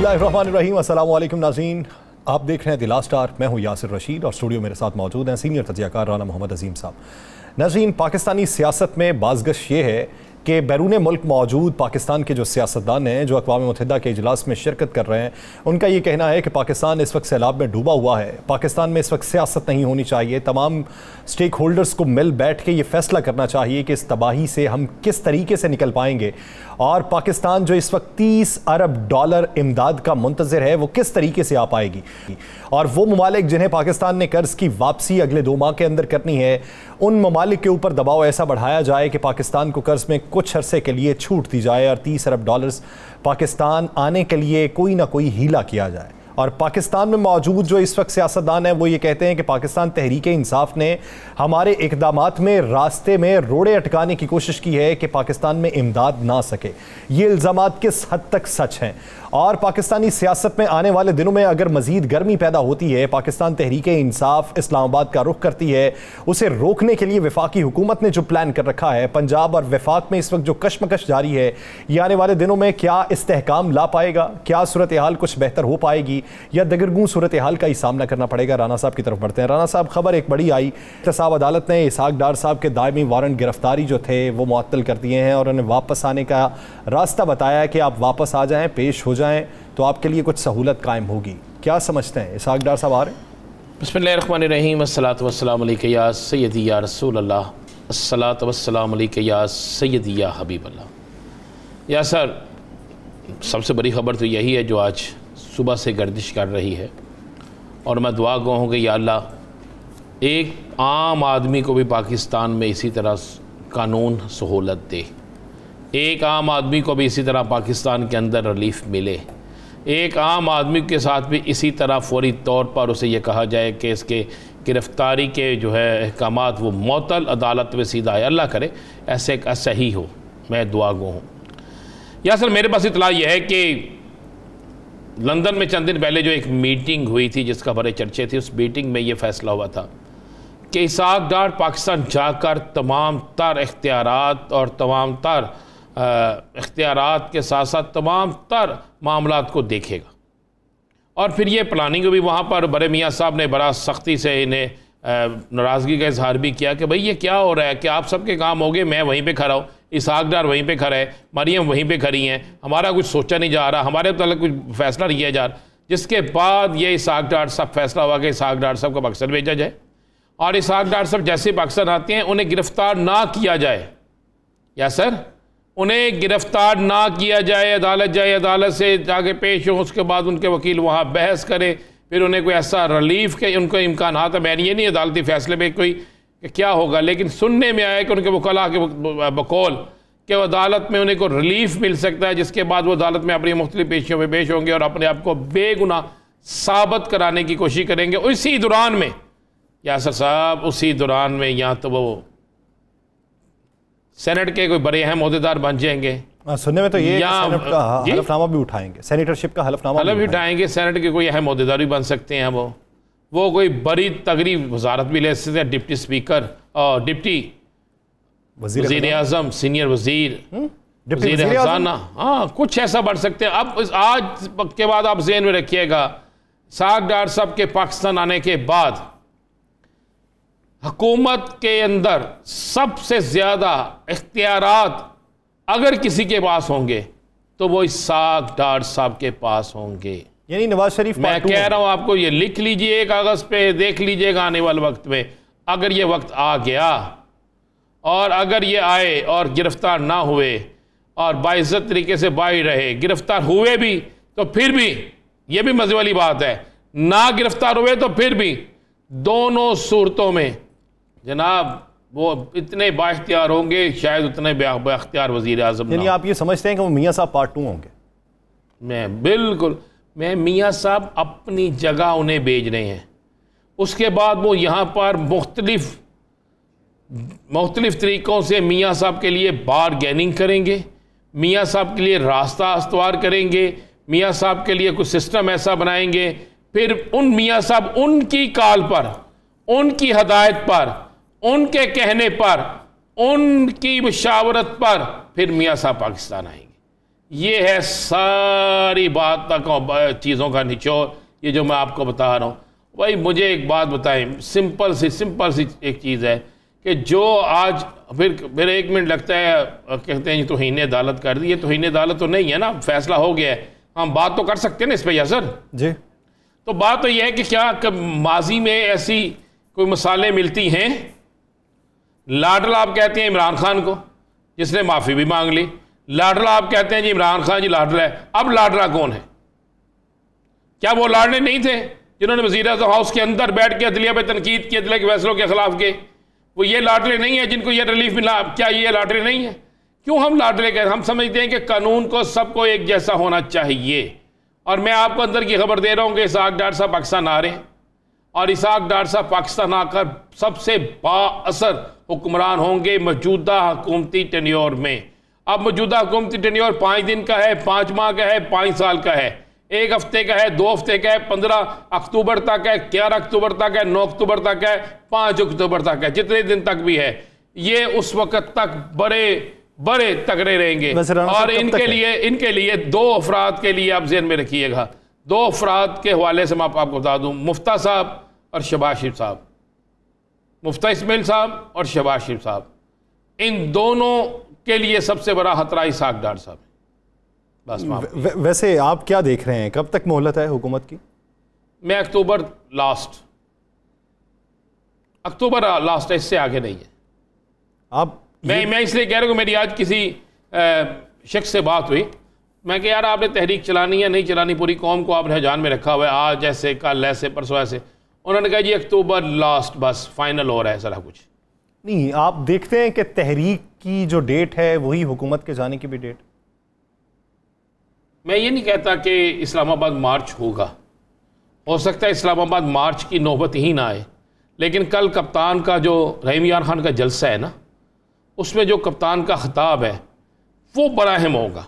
बिस्मिल्लाहिर्रहमानिर्रहीम। अस्सलाम वालेकुम नाज़रीन, आप देख रहे हैं द लास्ट आवर। मैं हूं यासिर रशीद और स्टूडियो मेरे साथ मौजूद हैं सीनियर तजियाकार राना मोहम्मद अजीम साहब। नाज़रीन, पाकिस्तानी सियासत में बाज़गश ये है कि बैरून मुल्क मौजूद पाकिस्तान के जो सियासतदान हैं, जो अक़वाम मुत्तहिदा के इजलास में शिरकत कर रहे हैं, उनका ये कहना है कि पाकिस्तान इस वक्त सैलाब में डूबा हुआ है। पाकिस्तान में इस वक्त सियासत नहीं होनी चाहिए। तमाम स्टेक होल्डर्स को मिल बैठ के ये फैसला करना चाहिए कि इस तबाही से हम किस तरीके से निकल पाएंगे, और पाकिस्तान जो इस वक्त $30 अरब इमदाद का मुंतज़िर है वो किस तरीके से आ पाएगी। और वो ममालिक जिन्हें पाकिस्तान ने कर्ज़ की वापसी अगले 2 माह के अंदर करनी है, उन ममालिक के ऊपर दबाव ऐसा बढ़ाया जाए कि पाकिस्तान को कर्ज़ में कुछ अरसे के लिए छूट दी जाए और $30 अरब पाकिस्तान आने के लिए कोई ना कोई हीला किया जाए। और पाकिस्तान में मौजूद जो इस वक्त सियासतदान हैं वो ये कहते हैं कि पाकिस्तान तहरीक इंसाफ ने हमारे इक़दामात में रास्ते में रोड़े अटकाने की कोशिश की है कि पाकिस्तान में इमदाद ना सके। ये इल्ज़ामात किस हद तक सच हैं? और पाकिस्तानी सियासत में आने वाले दिनों में अगर मज़ीद गर्मी पैदा होती है, पाकिस्तान तहरीक इंसाफ इस्लामाबाद का रुख करती है, उसे रोकने के लिए वफाकी हुकूमत ने जो प्लान कर रखा है, पंजाब और वफाक में इस वक्त जो कशमकश जारी है, ये आने वाले दिनों में क्या इस्तेहकाम ला पाएगा? क्या सूरत हाल कुछ बेहतर हो पाएगी या दगरगूं सूरत हाल का ही सामना करना पड़ेगा? राना साहब की तरफ बढ़ते हैं। राना साहब, खबर एक बड़ी आई, एहतसाब अदालत ने इसहाक डार साहब के दायमी वारंट गिरफ्तारी जो थे वो मुअत्तल कर दिए हैं और उन्हें वापस आने का रास्ता बताया कि आप वापस आ जाएं, पेश हो जाएं तो आपके लिए कुछ सहूलत कायम होगी। क्या समझते हैं? इसहाक डार साहब आ रहे हैं। बिस्मिल्लाहिर्रहमानिर्रहीम। अस्सलातु वस्सलामु अलैका या सय्यदी या रसूल अल्लाह, अस्सलातु वस्सलामु अलैका या सय्यदी या हबीब अल्लाह। या सर, सबसे बड़ी खबर तो यही है जो आज सुबह से गर्दिश कर रही है, और मैं दुआ गो हूँ कि या अल्लाह एक आम आदमी को भी पाकिस्तान में इसी तरह कानून सहूलत दे, एक आम आदमी को भी इसी तरह पाकिस्तान के अंदर रिलीफ मिले, एक आम आदमी के साथ भी इसी तरह फौरी तौर पर उसे ये कहा जाए कि इसके गिरफ़्तारी के जो है अहकामात वो मुअत्तल अदालत में सीधा है। अल्लाह करे ऐसा ही हो, मैं दुआ गो हूँ। या सर, मेरे पास इतला यह है कि लंदन में चंद दिन पहले जो एक मीटिंग हुई थी जिसका बड़े चर्चे थे, उस मीटिंग में ये फैसला हुआ था कि इसहाक डार पाकिस्तान जाकर तमाम तर इख्तियारात और तमाम तर इख्तियारात के साथ साथ तमाम तर मामलात को देखेगा। और फिर ये प्लानिंग भी वहाँ पर बड़े मियाँ साहब ने बड़ा सख्ती से इन्हें नाराज़गी का इजहार भी किया कि भाई ये क्या हो रहा है कि आप सबके काम हो गए, मैं वहीं पे खड़ा हूँ, इसहाक डार वहीं पे खड़ा है, मरियम वहीं पे खड़ी हैं, हमारा कुछ सोचा नहीं जा रहा, हमारे मतलब कुछ फैसला नहीं किया जा रहा। जिसके बाद ये इसहाक डार साहब फैसला हुआ कि इसहाक डार साहब को पाकिस्तान भेजा जाए, और इसहाक डार साहब जैसे पाकिस्तान आते हैं उन्हें गिरफ़्तार ना किया जाए। या सर, उन्हें गिरफ़्तार ना किया जाए, अदालत जाए, अदालत से जाके पेश हो, उसके बाद उनके वकील वहाँ बहस करे, फिर उन्हें कोई ऐसा रिलीफ के उनको इम्कान आता। मैं ये नहीं अदालती फैसले में कोई क्या होगा, लेकिन सुनने में आया कि उनके वकला के बकौल कि अदालत में उन्हें को रिलीफ मिल सकता है, जिसके बाद वो अदालत में अपनी मुख्तलिफ पेशियों में पेश होंगे और अपने आप को बेगुनाह साबित कराने की कोशिश करेंगे। उसी दौरान में यासर साहब, उसी दौरान में या तो वो सेनेट के कोई बड़े अहम अहदेदार बन जाएंगे, सुनने में तो ये सेनेट का हलफनामा भी उठाएंगे, सेनेटरशिप का हलफनामा भी उठाएंगे, सेनेट के कोई अहम अहदेदार भी बन सकते हैं। वो कोई बड़ी तगड़ी वजारत भी ले सकते हैं, डिप्टी स्पीकर और डिप्टी वज़ीर आज़म, सीनियर वज़ीर, वज़ीर खजाना, हाँ कुछ ऐसा बढ़ सकते हैं। अब आज के बाद आप ज़हन में रखिएगा, इसहाक डार साहब के पाकिस्तान आने के बाद हुकूमत के अंदर सबसे ज़्यादा इख्तियारात अगर किसी के पास होंगे तो वो इसहाक डार साहब के पास होंगे, यानी नवाज शरीफ। मैं कह रहा हूं आपको, ये लिख लीजिए कागज पे, देख लीजिएगा आने वाले वक्त में, अगर ये वक्त आ गया और अगर ये आए और गिरफ्तार ना हुए और बाइज्जत तरीके से बाहर रहे, गिरफ्तार हुए भी तो फिर भी, ये भी मजे वाली बात है, ना गिरफ्तार हुए तो फिर भी, दोनों सूरतों में जनाब वो इतने बाख्तियार होंगे, शायद उतने बाख्तियार वज़ीर आज़म। यानी आप ये समझते हैं कि वो मियाँ साहब पार्ट 2 होंगे? मैं मियाँ साहब अपनी जगह उन्हें भेज रहे हैं, उसके बाद वो यहाँ पर मुख्तलिफ तरीक़ों से मियाँ साहब के लिए बारगेनिंग करेंगे, मियाँ साहब के लिए रास्ता अस्तवार करेंगे, मियाँ साहब के लिए कुछ सिस्टम ऐसा बनाएंगे, फिर उन मियाँ साहब उनकी कॉल पर, उनकी हदायत पर, उनके कहने पर, उनकी मशावरत पर फिर मियाँ साहब पाकिस्तान आएंगे। ये है सारी बात तक चीज़ों का निचोड़, ये जो मैं आपको बता रहा हूँ। भाई मुझे एक बात बताएं, सिंपल सी एक चीज़ है कि जो आज फिर 1 मिनट लगता है, कहते हैं तौहीन अदालत कर दी। ये तौहीन अदालत तो नहीं है ना, फैसला हो गया है, हम बात तो कर सकते हैं ना इस पर यासर जी। तो बात तो यह है कि क्या माजी में ऐसी कोई मिसालें मिलती हैं? लाडला आप कहते हैं इमरान खान को, जिसने माफ़ी भी मांग ली। लाडला आप कहते हैं जी इमरान खान जी लाडला है। अब लाडला कौन है? क्या वो लाडले नहीं थे जिन्होंने वज़ीर आज़म हाउस के अंदर बैठ के अदलिया पे तनकीद की, अदलिया के फैसलों के खिलाफ के? वो ये लाडले नहीं है जिनको ये रिलीफ मिला? क्या ये लाडले नहीं है? क्यों हम लाडले कहते हैं? हम समझते हैं कि कानून को सबको एक जैसा होना चाहिए। और मैं आपको अंदर की खबर दे रहा हूँ कि इसहाक डार साहब पाकिस्तान आ रहे हैं, और इसहाक डार साहब पाकिस्तान आकर सबसे बाअसर हुक्मरान होंगे मौजूदा हुकूमती टेन्योर में। अब मौजूदा हुकूमती टेन्योर 5 दिन का है, 5 माह का है, 5 साल का है, 1 हफ्ते का है, 2 हफ्ते का है, 15 अक्टूबर तक है, 11 अक्टूबर तक है, 9 अक्टूबर तक है, 5 अक्टूबर तक है, जितने दिन तक भी है। ये उस वक्त तक बड़े तगड़े रहेंगे। और इनके लिए 2 अफराद के लिए आप ज़हन में रखिएगा, 2 अफराद के हवाले से मैं आपको बता दूं, मुफ्ता साहब और शहबाज शरीफ साहब, मुफ्ता इस्माइल साहब और शहबाज शरीफ साहब, इन दोनों के लिए सबसे बड़ा खतरा इसहाक डार साहब। बस वैसे आप क्या देख रहे हैं, कब तक मोहलत है हुकूमत की? मैं अक्टूबर लास्ट है, इससे आगे नहीं है। आप मैं इसलिए कह रहा हूँ कि मेरी आज किसी शख्स से बात हुई, मैं कि यार आपने तहरीक चलानी है नहीं चलानी, पूरी कौम को आपने जान में रखा हुआ है, आज ऐसे कल ऐसे परसों ऐसे। उन्होंने कहा जी अक्टूबर लास्ट बस फाइनल हो रहा है सारा कुछ। नहीं, आप देखते हैं कि तहरीक की जो डेट है वही हुकूमत के जाने की भी डेट? मैं ये नहीं कहता कि इस्लामाबाद मार्च होगा, हो सकता है इस्लामाबाद मार्च की नौबत ही ना आए, लेकिन कल कप्तान का जो रहीम यार खान का जलसा है ना, उसमें जो कप्तान का खिताब है वो बड़ा अहम होगा।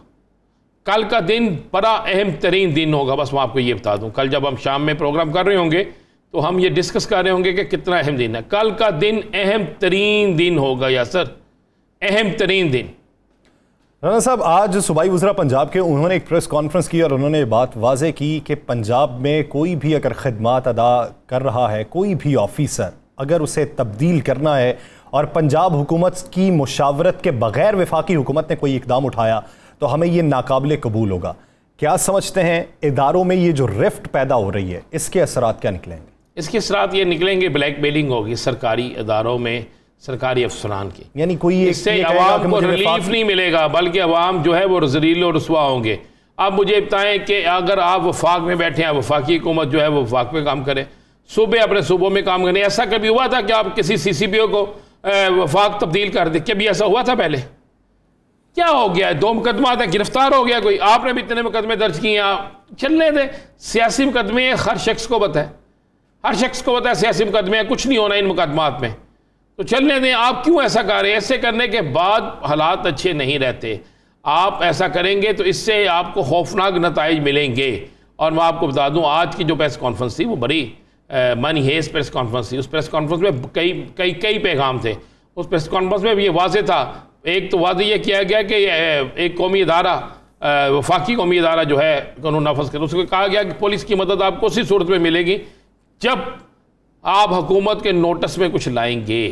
कल का दिन बड़ा अहम तरीन दिन होगा। बस मैं आपको ये बता दूं, कल जब हम शाम में प्रोग्राम कर रहे होंगे तो हम ये डिस्कस कर रहे होंगे कि कितना अहम दिन है। कल का दिन अहम तरीन दिन होगा यासर, अहम तरीन दिन। राना साहब, आज सूबाई वज़रा पंजाब के उन्होंने एक प्रेस कॉन्फ्रेंस की और उन्होंने बात वाज़े की कि पंजाब में कोई भी अगर खिदमात अदा कर रहा है, कोई भी ऑफिसर अगर उसे तब्दील करना है और पंजाब हुकूमत की मुशावरत के बग़ैर वफाकी हुकूमत ने कोई इक़दाम उठाया तो हमें ये नाकाबिले कबूल होगा। क्या समझते हैं इदारों में ये जो रिफ्ट पैदा हो रही है, इसके असरात क्या निकलेंगे? इसके असरात ये निकलेंगे, ब्लैक मेलिंग होगी सरकारी इदारों में, सरकारी अफसरान की। यानी कोई इससे अवाम को रिलीफ नहीं मिलेगा, बल्कि अवाम जो है वो ज़लील और रुसवा होंगे। आप मुझे बताएं कि अगर आप वफाक में बैठे हैं, वफाकी हुकूमत जो है वो वफाक में काम करे, सूबे अपने सूबों में काम करें। ऐसा कभी हुआ था कि आप किसी CCPO को वफाक तब्दील कर दे? कभी ऐसा हुआ था पहले? क्या हो गया? 2 मुकदमा था, गिरफ्तार हो गया कोई? आपने भी इतने मुकदमे दर्ज किए, आप चलने दे। सियासी मुकदमे हर शख्स को पता है, हर शख्स को पता है सियासी मुकदमे, कुछ नहीं होना इन मुकदमात में, तो चलने दें। आप क्यों ऐसा कर रहे हैं? ऐसे करने के बाद हालात अच्छे नहीं रहते। आप ऐसा करेंगे तो इससे आपको खौफनाक नताइज मिलेंगे। और मैं आपको बता दूं, आज की जो प्रेस कॉन्फ्रेंस थी वो बड़ी मनी हेज प्रेस कॉन्फ्रेंस थी। उस प्रेस कॉन्फ्रेंस में कई पैगाम थे। उस प्रेस कॉन्फ्रेंस में भी ये वाज़े था, एक तो वादे ये किया गया कि एक कौमी अदारा, वफाकी कौमी अदारा जो है कानून नाफज करे, उसको कहा गया कि पुलिस की मदद आपको उसी सूरत में मिलेगी जब आप हुकूमत के नोटिस में कुछ लाएंगे।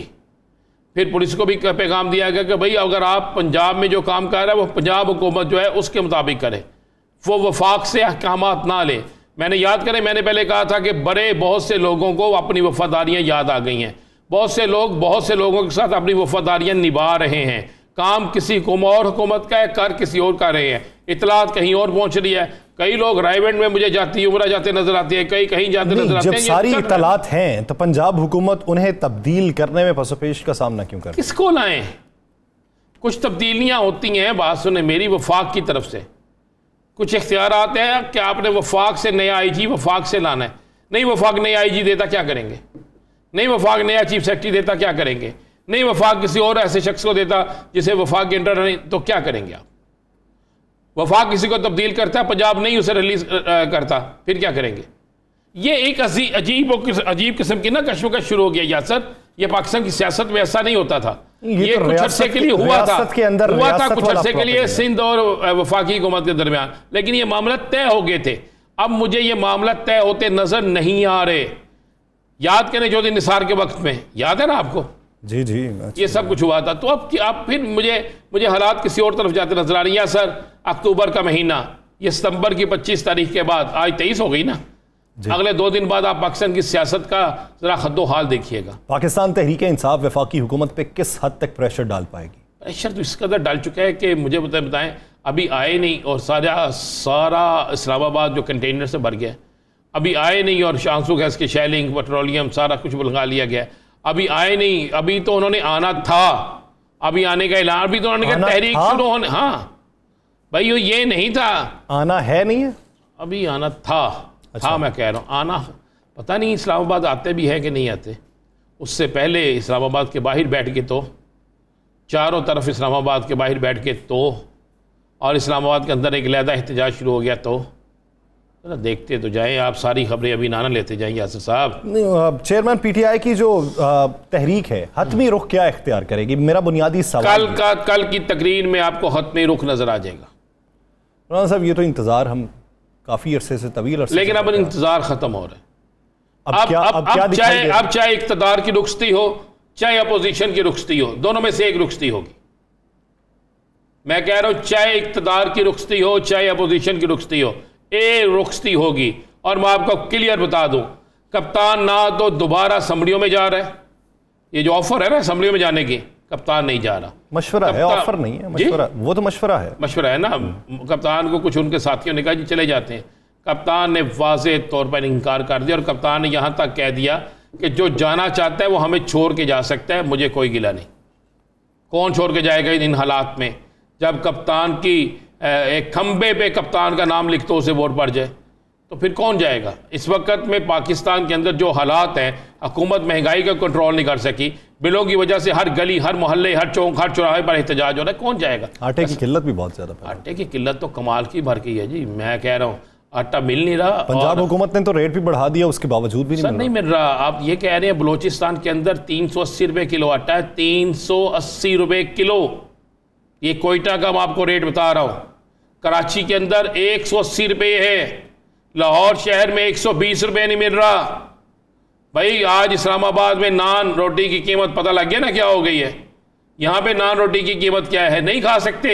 फिर पुलिस को भी पैगाम दिया गया कि भाई अगर आप पंजाब में जो काम कर रहे हैं वो पंजाब हुकूमत जो है उसके मुताबिक करे, वो वफाक से अहकामात ना ले। मैंने याद करें, मैंने पहले कहा था कि बहुत से लोगों को अपनी वफादारियाँ याद आ गई हैं। बहुत से लोगों के साथ अपनी वफादारियाँ निभा रहे हैं। काम किसी और हुकूमत का है, कर किसी और कर रहे हैं, इतलात कहीं और पहुँच रही है। कई लोग रायवेंड में मुझे जाती उम्रा जाते नजर आती है, कई कहीं जाते नजर आते हैं। जब सारी इतलात हैं तो पंजाब हुकूमत उन्हें तब्दील करने में पसोपेश का सामना क्यों कर? किसको लाएं? कुछ तब्दीलियां होती हैं, बात सुने मेरी, वफाक की तरफ से कुछ इख्तियार आते हैं कि आपने वफाक से नया IG वफाक से लाना है। नहीं वफाक नया IG देता क्या करेंगे? नहीं वफाक नया चीफ सेक्रेटरी देता क्या करेंगे? नहीं वफाक किसी और ऐसे शख्स को देता जिसे वफाक इंटर नहीं, तो क्या करेंगे आप? वफाक किसी को तब्दील करता है, पंजाब नहीं उसे रिलीज करता, फिर क्या करेंगे? ये एक अजीब किस्म की ना कश्मकश शुरू हो गया यासर। ये पाकिस्तान की सियासत में ऐसा नहीं होता था। ये तो कुछ अरसे के लिए हुआ था कुछ अरसे के लिए सिंध और वफाकी हुकूमत के दरमियान, लेकिन ये मामला तय हो गए थे। अब मुझे ये मामला तय होते नजर नहीं आ रहे। याद करें जो दिन निसार के वक्त में, याद है ना आपको? जी जी, ये सब कुछ हुआ था। तो अब फिर मुझे हालात किसी और तरफ जाते नजर आ रही हैं सर। अक्टूबर का महीना, ये सितंबर की 25 तारीख के बाद, आज 23 हो गई ना, अगले 2 दिन बाद आप पाकिस्तान की सियासत का जरा हद्दो हाल देखिएगा। पाकिस्तान तहरीक इंसाफ वफाकी हुकूमत पे किस हद तक प्रेशर डाल पाएगी? प्रेशर तो इस कदर डाल चुका है कि मुझे बताएं अभी आए नहीं, और सारा इस्लामाबाद जो कंटेनर से भर गया, अभी आए नहीं, और आंसू गैस की शेलिंग, पेट्रोलियम सारा कुछ बुलगा लिया गया, अभी आए नहीं। अभी तो उन्होंने आना था, अभी आने का ऐलान, अभी तो उन्होंने कहा तहरीक शुरू होने। हाँ भाई ये नहीं था, आना है नहीं है, अभी आना था। अच्छा। हाँ मैं कह रहा हूँ आना, पता नहीं इस्लामाबाद आते भी है कि नहीं आते। उससे पहले इस्लामाबाद के बाहर बैठ के तो, चारों तरफ इस्लामाबाद के बाहर बैठ के तो, और इस्लामाबाद के अंदर एक अलहदा एहतजाज शुरू हो गया तो देखते तो जाएं। आप सारी खबरें अभी ना लेते जाएं यासर साहब। चेयरमैन पीटीआई की जो तहरीक है हतमी रुख क्या इख्तियार करेगी? मेरा बुनियादी सवाल कल की तकरीर में आपको हतमी रुख नजर आ जाएगा। राना साहब ये तो इंतजार हम काफी अरसे से तवील अरसे, लेकिन अब इंतजार खत्म हो रहा है। अब चाहे इक्तदार की रुखसती हो, चाहे अपोजिशन की रुखसती हो, दोनों में से एक रुखसती होगी। मैं कह रहा हूं चाहे इक्तदार की रुखसती हो, चाहे अपोजिशन की रुखसती हो, एक रुखसती होगी। और मैं आपको क्लियर बता दूं, कप्तान ना तो दोबारा असम्बलियों में जा रहा है। ये जो ऑफर है ना असम्बलियों में जाने की, कप्तान नहीं जा रहा। मशवरा है, ऑफर नहीं है, मशवरा। वो तो मशवरा है ना। कप्तान को कुछ उनके साथियों ने कहा जी चले जाते हैं। कप्तान ने वाज़े तौर पर इनकार कर दिया, और कप्तान ने यहां तक कह दिया कि जो जाना चाहता है वो हमें छोड़ के जा सकता है, मुझे कोई गिला नहीं। कौन छोड़ के जाएगा इन हालात में, जब कप्तान की एक खंबे पे कप्तान का नाम लिख तो उसे वोट पड़ जाए, तो फिर कौन जाएगा? इस वक्त में पाकिस्तान के अंदर जो हालात हैं, हुकूमत महंगाई का कंट्रोल नहीं कर सकी, बिलों की वजह से हर गली, हर मोहल्ले, हर चौक, हर चौराहे पर एहतजाज हो रहा है, कौन जाएगा? आटे की किल्लत भी बहुत ज्यादा, आटे की किल्लत तो कमाल की भर गई है जी। मैं कह रहा हूँ आटा मिल नहीं रहा। पंजाब हुकूमत ने तो रेट भी बढ़ा दिया, उसके बावजूद भी नहीं मिल रहा। आप ये कह रहे हैं बलोचिस्तान के अंदर 380 रुपये किलो आटा है, 380 रुपये किलो। ये कोयटा का मैं आपको रेट बता रहा हूँ। कराची के अंदर 180 रुपये है, लाहौर शहर में 120 रुपये नहीं मिल रहा। भाई आज इस्लामाबाद में नान रोटी की कीमत पता लग गया ना क्या हो गई है। यहाँ पे नान रोटी की कीमत क्या है, नहीं खा सकते।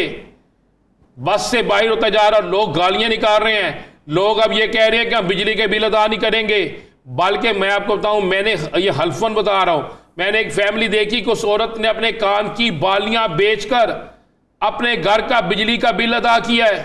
बस से बाहर होता जा रहा, लोग गालियां निकाल रहे हैं। लोग अब ये कह रहे हैं कि हम बिजली के बिल अदा नहीं करेंगे। बल्कि मैं आपको बताऊं, मैंने ये हल्फन बता रहा हूं, मैंने एक फैमिली देखी कि उस औरत ने अपने कान की बालियां बेचकर अपने घर का बिजली का बिल अदा किया है।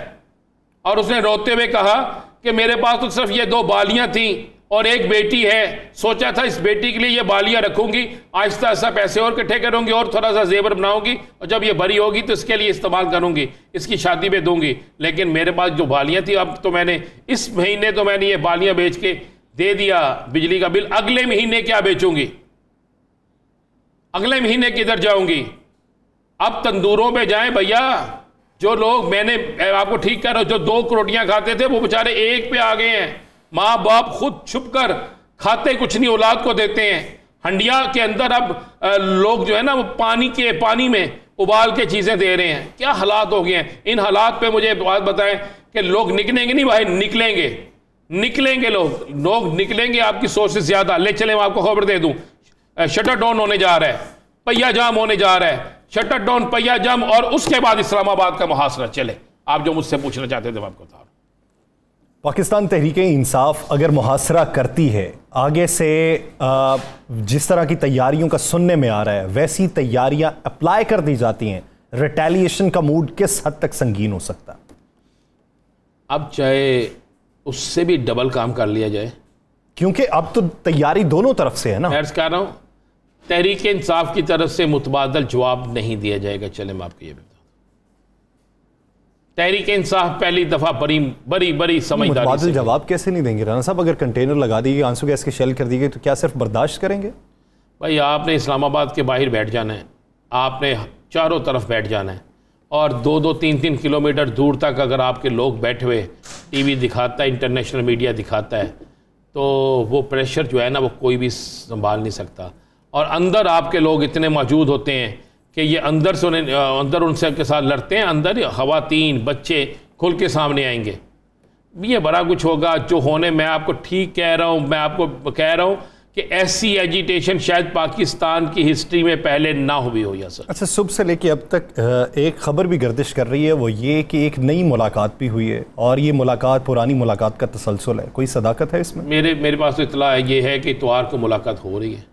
और उसने रोते हुए कहा कि मेरे पास तो सिर्फ ये 2 बालियां थी और एक बेटी है, सोचा था इस बेटी के लिए ये बालियां रखूंगी, आहिस्ता आहिस्ता पैसे और इकट्ठे करूंगी और थोड़ा सा जेवर बनाऊंगी, और जब ये बड़ी होगी तो इसके लिए इस्तेमाल करूंगी, इसकी शादी में दूंगी। लेकिन मेरे पास जो बालियां थी, अब तो मैंने इस महीने तो मैंने ये बालियां बेच के दे दिया बिजली का बिल, अगले महीने क्या बेचूंगी, अगले महीने किधर जाऊंगी? अब तंदूरों पे जाएं भैया। जो लोग, मैंने आपको ठीक कह रहा हूं, जो 2 रोटियां खाते थे वो बेचारे 1 पे आ गए हैं। माँ बाप खुद छुप कर खाते कुछ नहीं, औलाद को देते हैं। हंडिया के अंदर अब लोग जो है ना वो पानी में उबाल के चीजें दे रहे हैं। क्या हालात हो गए हैं। इन हालात पे मुझे बात बताएं कि लोग निकलेंगे नहीं भाई, निकलेंगे लोग निकलेंगे आपकी सोच से ज्यादा। ले चले, मैं आपको खबर दे दूं, शटर डाउन होने जा रहा है, पहिया जाम होने जा रहा है, शटर डाउन, पहिया जाम, और उसके बाद इस्लामाबाद का मुहासरा। चले, आप जो मुझसे पूछना चाहते थे मैं आपको बता। पाकिस्तान तहरीक इंसाफ अगर मुहासरा करती है, आगे से जिस तरह की तैयारियों का सुनने में आ रहा है वैसी तैयारियां अप्लाई कर दी जाती हैं, रिटेलिएशन का मूड किस हद तक संगीन हो सकता है? अब चाहे उससे भी डबल काम कर लिया जाए, क्योंकि अब तो तैयारी दोनों तरफ से है ना। मैं कह रहा हूं तहरीक इंसाफ की तरफ से मुतबादल जवाब नहीं दिया जाएगा। चले मैं आपको ये बता, तहरीक इंसाफ पहली दफा बड़ी समझदारी से। जवाब कैसे नहीं देंगे राना साहब? अगर कंटेनर लगा दी गई, आंसू गैस की शेल कर दी गई, तो क्या सिर्फ बर्दाश्त करेंगे? भाई आपने इस्लामाबाद के बाहर बैठ जाना है, आपने चारों तरफ बैठ जाना है, और 2-2, 3-3 किलोमीटर दूर तक अगर आपके लोग बैठे हुए, टीवी दिखाता है, इंटरनेशनल मीडिया दिखाता है तो वो प्रेशर जो है ना वो कोई भी संभाल नहीं सकता। और अंदर आपके लोग इतने मौजूद होते हैं कि ये अंदर से अंदर उनसे के साथ लड़ते हैं, अंदर खवातीन बच्चे खुल के सामने आएंगे। ये बड़ा कुछ होगा जो होने, मैं आपको ठीक कह रहा हूँ, मैं आपको कह रहा हूँ कि ऐसी एजिटेशन शायद पाकिस्तान की हिस्ट्री में पहले ना हुई हो। या सर अच्छा, सुबह से लेके अब तक एक खबर भी गर्दिश कर रही है, वो ये कि एक नई मुलाकात भी हुई है और ये मुलाकात पुरानी मुलाकात का तसलसल है। कोई सदाकत है इसमें? मेरे पास तो इतला ये है कि इतवार को मुलाकात हो रही है।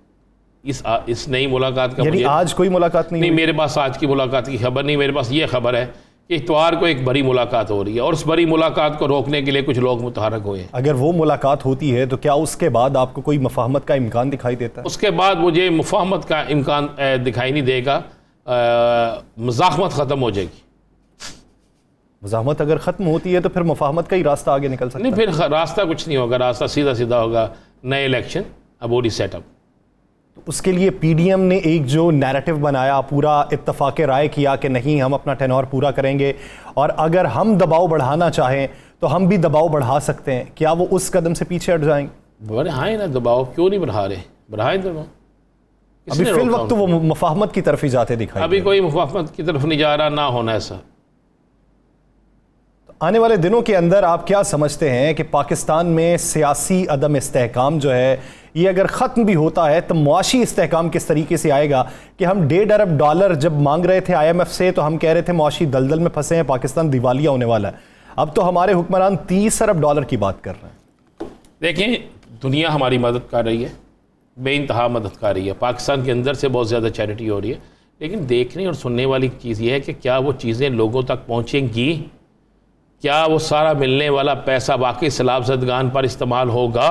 इस नई मुलाकात का यानी आज कोई मुलाकात नहीं? मेरे पास आज की मुलाकात की खबर नहीं। मेरे पास ये खबर है कि इतवार को एक बड़ी मुलाकात हो रही है और उस बड़ी मुलाकात को रोकने के लिए कुछ लोग मुतहरक हुए हैं। अगर वो मुलाकात होती है तो क्या उसके बाद आपको कोई मुफाहमत का इम्कान दिखाई देता है? उसके बाद मुझे मुफाहमत का इम्कान दिखाई नहीं देगा। मुज़ाहमत ख़त्म हो जाएगी। मुज़ाहमत अगर ख़त्म होती है तो फिर मुफाहमत का ही रास्ता आगे निकल सकता है? नहीं, फिर रास्ता कुछ नहीं होगा, रास्ता सीधा सीधा होगा नए इलेक्शन, अबोडी सेटअप। उसके लिए पीडीएम ने एक जो नैरेटिव बनाया, पूरा इत्तफाक राय किया कि नहीं हम अपना टेन्योर पूरा करेंगे और अगर हम दबाव बढ़ाना चाहें तो हम भी दबाव बढ़ा सकते हैं। क्या वो उस कदम से पीछे हट जाएंगे? बढ़ाएं ना दबाव, क्यों नहीं बढ़ा रहे? बढ़ाएं दबाव। अभी फिल वक्त तो वो मुफाहमत की तरफ ही जाते दिखाई। अभी कोई मुफाहमत की तरफ नहीं जा रहा, ना होना ऐसा। आने वाले दिनों के अंदर आप क्या समझते हैं कि पाकिस्तान में सियासी अदम इस्तेहकाम जो है ये अगर ख़त्म भी होता है तो मुआशी इस्तेहकाम किस तरीके से आएगा? कि हम $1.5 अरब जब मांग रहे थे IMF से तो हम कह रहे थे मुआशी दलदल में फंसे हैं, पाकिस्तान दिवालिया होने वाला है। अब तो हमारे हुक्मरान $30 अरब की बात कर रहे हैं। देखें, दुनिया हमारी मदद कर रही है, बेइंतहा मदद कर रही है। पाकिस्तान के अंदर से बहुत ज़्यादा चैरिटी हो रही है, लेकिन देखने और सुनने वाली चीज़ ये है कि क्या वो चीज़ें लोगों तक पहुँचेंगी? क्या वो सारा मिलने वाला पैसा वाकई सैलाब ज़दगान पर इस्तेमाल होगा?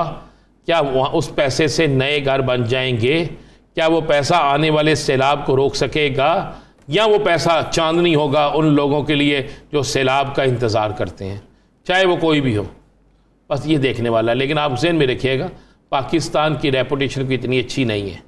क्या वहाँ उस पैसे से नए घर बन जाएंगे? क्या वो पैसा आने वाले सैलाब को रोक सकेगा, या वो पैसा चांदनी होगा उन लोगों के लिए जो सैलाब का इंतज़ार करते हैं, चाहे वो कोई भी हो? बस ये देखने वाला है। लेकिन आप ज़हन में रखिएगा, पाकिस्तान की रेपुटेशन भी इतनी अच्छी नहीं है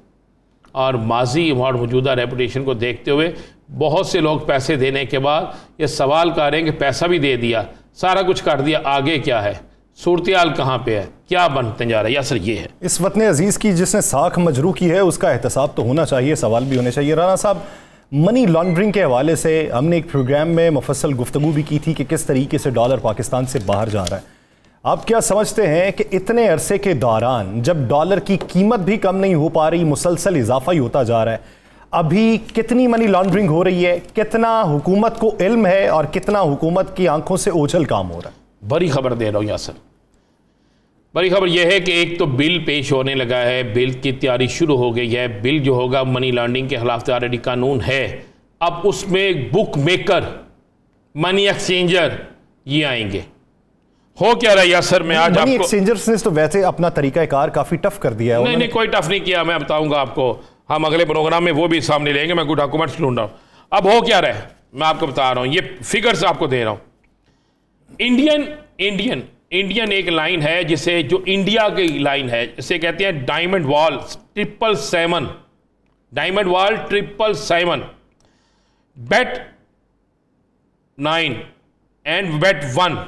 और माजी और मौजूदा रेपुटेशन को देखते हुए बहुत से लोग पैसे देने के बाद ये सवाल कर रहे हैं कि पैसा भी दे दिया, सारा कुछ कर दिया, आगे क्या है? सूरत-ए-हाल कहाँ पे है? क्या बनते जा रहा है? या सर ये है इस वतन अजीज़ की जिसने साख मजरू की है उसका एहतसाब तो होना चाहिए, सवाल भी होने चाहिए। राना साहब, मनी लॉन्ड्रिंग के हवाले से हमने एक प्रोग्राम में मुफस्सल गुफ्तगू भी की थी कि किस तरीके से डॉलर पाकिस्तान से बाहर जा रहा है। आप क्या समझते हैं कि इतने अरसे के दौरान जब डॉलर की कीमत भी कम नहीं हो पा रही, मुसलसल इजाफा ही होता जा रहा है, अभी कितनी मनी लॉन्ड्रिंग हो रही है, कितना हुकूमत को इल्म है और कितना हुकूमत की आंखों से ओझल काम हो रहा है? बड़ी खबर दे रहा हूँ यासर। बड़ी खबर यह है कि एक तो बिल पेश होने लगा है, बिल की तैयारी शुरू हो गई है। बिल जो होगा मनी लॉन्ड्रिंग के खिलाफ ऑलरेडी कानून है। अब उसमें बुक मेकर, मनी एक्सचेंजर ये आएंगे। हो क्या रहा है यासर, मैं आज मनी एक्सचेंजर्स ने तो वैसे अपना तरीकाकार काफी टफ कर दिया है। नहीं, कोई टफ नहीं किया, मैं बताऊंगा आपको। हम अगले प्रोग्राम में वो भी सामने लेंगे। मैं कुछ डॉक्यूमेंट्स ढूंढ रहा हूँ। अब हो क्या रहा है मैं आपको बता रहा हूँ, ये फिगर्स आपको दे रहा हूँ। इंडियन एक लाइन है जिसे, जो इंडिया की लाइन है, इसे कहते हैं diamond wall 777, diamond wall 777, bet 9 and bet 1।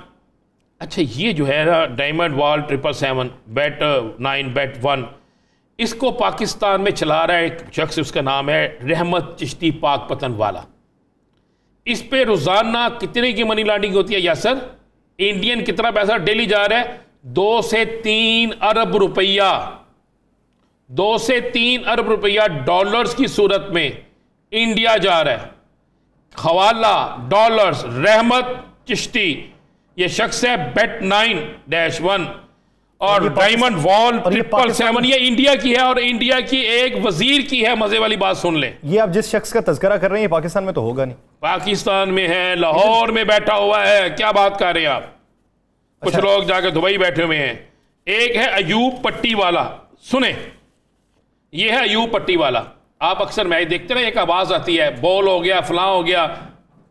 अच्छा, ये जो है ना डायमंड वॉल 777, बेट 9, बेट 1, इसको पाकिस्तान में चला रहा है एक शख्स, उसका नाम है रहमत चिश्ती पाक पतन वाला। इस पे रोजाना कितने की मनी लॉन्ड्रिंग होती है यासर? इंडियन कितना पैसा डेली जा रहा है? 2 से 3 अरब रुपया, 2 से 3 अरब रुपया डॉलर्स की सूरत में इंडिया जा रहा है। खवाला डॉलर्स, रहमत चिश्ती ये शख्स है, बेट 9-1 और डायमंड वॉल 777 ये इंडिया की है और इंडिया की एक वजीर की है। मजे वाली बात सुन ले, ये आप जिस शख्स का तज़किरा कर रहे हैं पाकिस्तान में तो होगा नहीं। पाकिस्तान में है, लाहौर में बैठा हुआ है। क्या बात कर रहे हैं आप? कुछ लोग जाके दुबई बैठे हुए हैं। एक है अयूब पट्टी वाला, सुने, ये है अयूब पट्टी वाला। आप अक्सर मैच देखते ना, एक आवाज आती है, बॉल हो गया, फलां हो गया,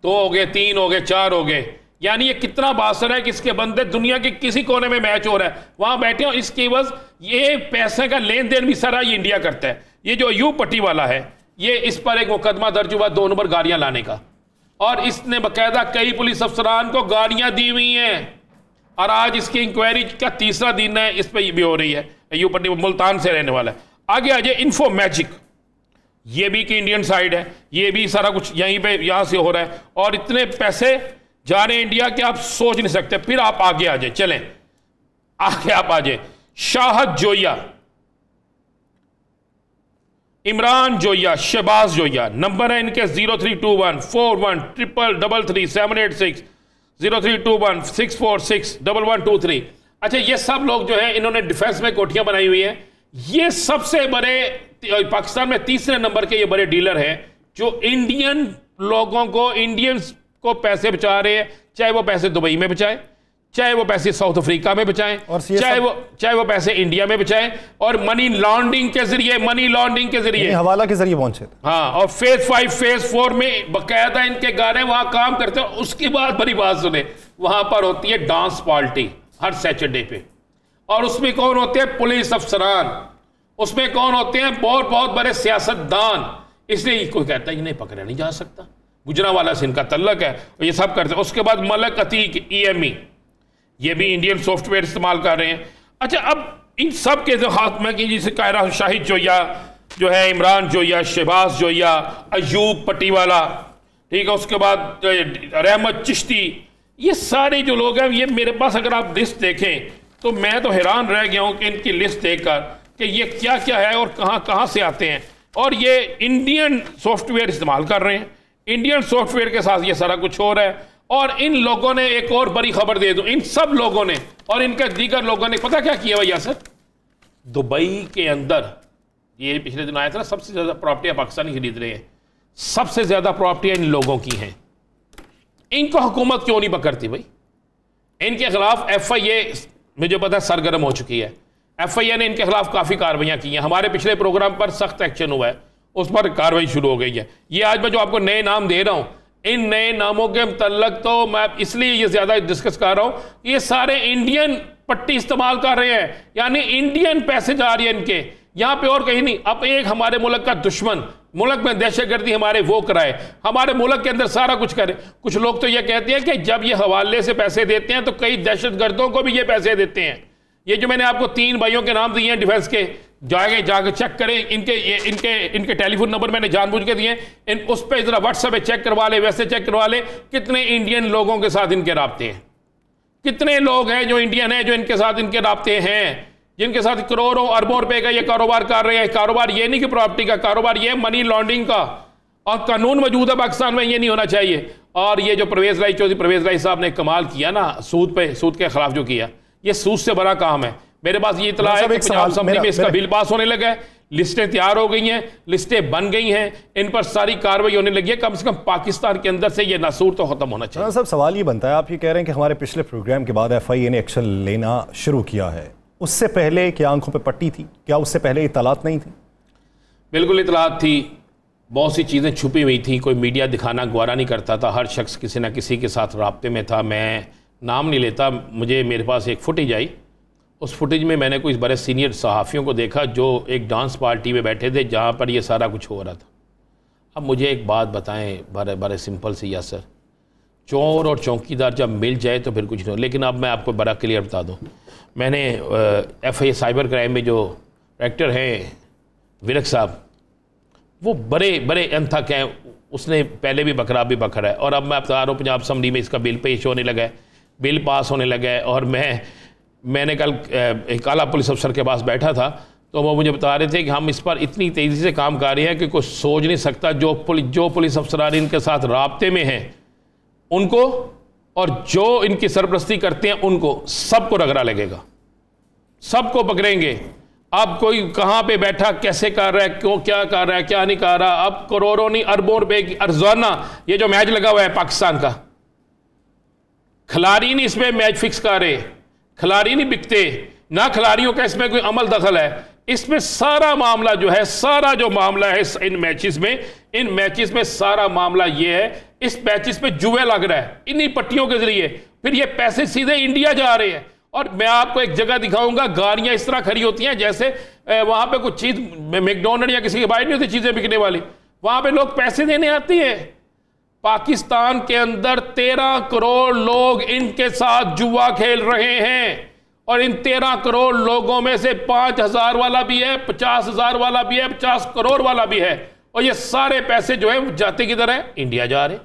2 हो गए, 3 हो गए, 4 हो गए। यानी ये कितना बासर है कि इसके बंदे दुनिया के किसी कोने में मैच हो रहा है, वहां बैठे हो। इसके बस ये पैसे का लेन देन भी सारा ये इंडिया करता है। ये जो अयूब पट्टी वाला है, ये इस पर एक मुकदमा दर्ज हुआ 2 नंबर गाड़ियां लाने का, और इसने बाकायदा कई पुलिस अफसरान को गाड़ियां दी हुई हैं। और आज इसकी इंक्वायरी का तीसरा दिन है, इस पर भी हो रही है। अयूब पट्टी मुल्तान से रहने वाला है। आगे आ जाए इन्फो मैजिक, ये भी कि इंडियन साइड है, ये भी सारा कुछ यहीं पे यहाँ से हो रहा है और इतने पैसे जा रहे हैं इंडिया के आप सोच नहीं सकते। फिर आप आगे आ जाए, चलें आगे आप आ जाए, शाहद जोया, इमरान जोया, शहबाज जोया, नंबर है इनके 03214133333786 032164611123। अच्छा, ये सब लोग जो है इन्होंने डिफेंस में कोठियां बनाई हुई है। ये सबसे बड़े पाकिस्तान में तीसरे नंबर के ये बड़े डीलर हैं जो इंडियन लोगों को, इंडियंस को पैसे बचा रहे हैं, चाहे वो पैसे दुबई में बचाए, चाहे वो पैसे साउथ अफ्रीका में बचाएं, चाहे वो पैसे इंडिया में बचाएं, और मनी लॉन्ड्रिंग के जरिए हवाला के जरिए पहुंचे। हाँ, और फेज 5 फेज 4 में बकायदा इनके गाने वहां काम करते हैं। उसके बाद बड़ी बात सुने, वहां पर होती है डांस पार्टी हर सैटरडे पे, और उसमें कौन होते हैं? पुलिस अफसरान, उसमें कौन होते हैं? बहुत बहुत बड़े सियासतदान। इसलिए कोई कहता है ये नहीं पकड़ा नहीं जा सकता, गुजरांवाला से इनका तल्लक है, ये सब करते हैं। उसके बाद मलक अतीक EME, ये भी इंडियन सॉफ्टवेयर इस्तेमाल कर रहे हैं। अच्छा, अब इन सब के जो हाथ में, कि जिसे कह रहा हूं, शाहिद जोया जो है, इमरान जोया, शहबाज जोया, अयूब पट्टीवाला, ठीक है, उसके बाद रहमत चिश्ती, ये सारे जो लोग हैं, ये मेरे पास अगर आप लिस्ट देखें तो मैं तो हैरान रह गया हूं कि इनकी लिस्ट देखकर कि ये क्या क्या है और कहां कहां से आते हैं। और ये इंडियन सॉफ्टवेयर इस्तेमाल कर रहे हैं, इंडियन सॉफ्टवेयर के साथ ये सारा कुछ हो रहा है। और इन लोगों ने एक और बड़ी खबर दे दूं, इन सब लोगों ने और इनके दीगर लोगों ने पता क्या किया भैया सर? दुबई के अंदर, ये पिछले दिन आया था ना, सबसे ज्यादा प्रॉपर्टियां पाकिस्तानी खरीद रहे हैं, सबसे ज्यादा प्रॉपर्टियां इन लोगों की हैं। इनको हुकूमत क्यों नहीं पकड़ती भाई? इनके खिलाफ FIA मुझे पता है सरगर्म हो चुकी है। FIA ने इनके खिलाफ काफी कार्रवाइयां की हैं। हमारे पिछले प्रोग्राम पर सख्त एक्शन हुआ है, उस पर कार्रवाई शुरू हो गई है। ये आज मैं जो आपको नए नाम दे रहा हूं, इन नए नामों के मुतल्लक तो मैं इसलिए ये ज्यादा डिस्कस कर रहा हूं, ये सारे इंडियन पट्टी इस्तेमाल कर रहे हैं, यानी इंडियन पैसे जा रही है इनके, यहां पे और कहीं नहीं। अब एक हमारे मुल्क का दुश्मन मुल्क में दहशतगर्दी हमारे वो कराए, हमारे मुल्क के अंदर सारा कुछ करे। कुछ लोग तो ये कहते हैं कि जब ये हवाले से पैसे देते हैं तो कई दहशतगर्दों को भी ये पैसे देते हैं। ये जो मैंने आपको 3 भाइयों के नाम दिए हैं डिफेंस के, जाके चेक करें, इनके टेलीफोन नंबर मैंने जानबूझ के दिए, उस पर जरा व्हाट्सएप पे चेक करवा ले, वैसे चेक करवा ले, कितने इंडियन लोगों के साथ इनके राब्ते हैं, कितने लोग हैं जो इंडियन हैं जो इनके साथ इनके राब्ते हैं, जिनके साथ करोड़ों अरबों रुपए का ये कारोबार कर रहे हैं। कारोबार ये नहीं कि प्रॉपर्टी का कारोबार, ये मनी लॉन्ड्रिंग का, और कानून मौजूद है पाकिस्तान में, ये नहीं होना चाहिए। और ये जो परवेज राय चौधरी परवेज राय साहब ने कमाल किया ना, सूद के खिलाफ जो किया, ये सूद से बड़ा काम है। मेरे पास ये इतला है कि पंजाब असेंबली में इसका बिल पास होने लगा है, लिस्टें तैयार हो गई हैं, लिस्टें बन गई हैं, इन पर सारी कार्रवाई होने लगी है। कम से कम पाकिस्तान के अंदर से ये नासूर तो खत्म होना चाहिए। सब सवाल ये बनता है, आप ये कह रहे हैं कि हमारे पिछले प्रोग्राम के बाद FIA ने एक्शन लेना शुरू किया है, उससे पहले क्या आंखों पे पट्टी थी? क्या उससे पहले इतलात नहीं थी? बिल्कुल इतलात थी, बहुत सी चीज़ें छुपी हुई थी, कोई मीडिया दिखाना गवारा नहीं करता था, हर शख्स किसी न किसी के साथ राब्ते में था। मैं नाम नहीं लेता, मेरे पास एक फुटेज आई, उस फुटेज में मैंने कुछ बड़े सीनियर सहाफ़ियों को देखा जो एक डांस पार्टी में बैठे थे जहाँ पर ये सारा कुछ हो रहा था। अब मुझे एक बात बताएं, बड़े सिंपल सी यासर, चोर और चौकीदार जब मिल जाए तो फिर कुछ नहीं। लेकिन अब मैं आपको बड़ा क्लियर बता दूं, मैंने FIA साइबर क्राइम में जो डायरेक्टर हैं विरक साहब, वो बड़े अनथक हैं, उसने पहले भी बकरा भी बकरा है। और अब मैं बता रहा हूँ, पंजाब असेंबली में इसका बिल पेश होने लगा है, बिल पास होने लगा है। और मैंने कल एक आला पुलिस अफसर के पास बैठा था, तो वो मुझे बता रहे थे कि हम इस पर इतनी तेज़ी से काम कर रहे हैं कि कोई सोच नहीं सकता। जो पुलिस अफसरान इनके साथ राब्ते में हैं उनको, और जो इनकी सरपरस्ती करते हैं उनको, सबको रगड़ा लगेगा, सबको पकड़ेंगे। अब कोई कहाँ पे बैठा, कैसे कर रहा है, क्यों क्या कर रहा है, क्या नहीं कर रहा। अब करोड़ों नहीं अरबों रुपए की अर्जाना ये जो मैच लगा हुआ है पाकिस्तान का, खिलाड़ी नहीं इसमें मैच फिक्स कर रहे, खिलाड़ी नहीं बिकते, ना खिलाड़ियों का इसमें कोई अमल दखल है। इसमें सारा मामला जो है, सारा जो मामला है इन मैचेस में सारा मामला ये है, इस मैचेस में जुए लग रहा है इन्हीं पट्टियों के जरिए, फिर ये पैसे सीधे इंडिया जा रहे हैं। और मैं आपको एक जगह दिखाऊंगा, गाड़ियां इस तरह खड़ी होती हैं जैसे वहां पे कुछ चीज मैकडोनल्ड या किसी के बाहर नहीं होती चीजें बिकने वाली, वहां पे लोग पैसे देने आते हैं। पाकिस्तान के अंदर 13 करोड़ लोग इनके साथ जुआ खेल रहे हैं और इन 13 करोड़ लोगों में से 5,000 वाला भी है, 50,000 वाला भी है, 50 करोड़ वाला भी है और ये सारे पैसे जो है जाते किधर है? इंडिया जा रहे।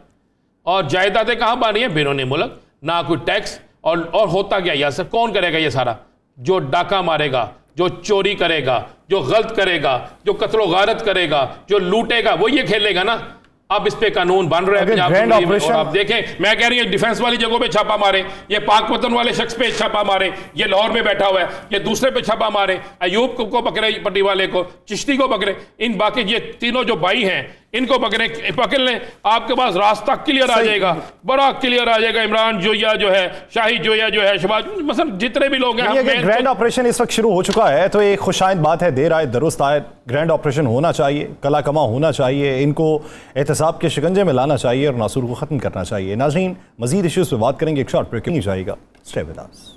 और जायदादें कहाँ बन रही हैं? बैरूनी मुल्क, ना कोई टैक्स। और होता क्या यार सर, कौन करेगा ये सारा? जो डाका मारेगा, जो चोरी करेगा, जो गलत करेगा, जो कत्लो गारत करेगा, जो लूटेगा, वो ये खेलेगा ना। अब इस पे कानून बन रहे हैं पंजाब में और आप देखें, मैं कह रही हूं डिफेंस वाली जगहों पे छापा मारे, ये पाकपतन वाले शख्स पे छापा मारे, ये लाहौर में बैठा हुआ है, ये दूसरे पे छापा मारे, अयूब को पकड़े, पट्टी वाले को, चिश्ती को पकड़े, इन बाकी ये तीनों जो भाई हैं इनको पकड़ लें, आपके पास रास्ता क्लियर आ जाएगा, बड़ा क्लियर आ जाएगा। इमरान जोया जो है, शाही जोया जो है, शहबाज, मतलब जितने भी लोग हैं। ग्रैंड ऑपरेशन इस वक्त शुरू हो चुका है तो एक खुशाइंद बात है, देर आए दुरुस्त आए। ग्रैंड ऑपरेशन होना चाहिए, कला कमा होना चाहिए, इनको एहतसाब के शिकंजे में लाना चाहिए और नासूर को खत्म करना चाहिए। नाज़रीन, मजीद इश्यूज पे बात करेंगे, एक शॉर्ट ब्रेक नहीं जाएगा, स्टे विद अस।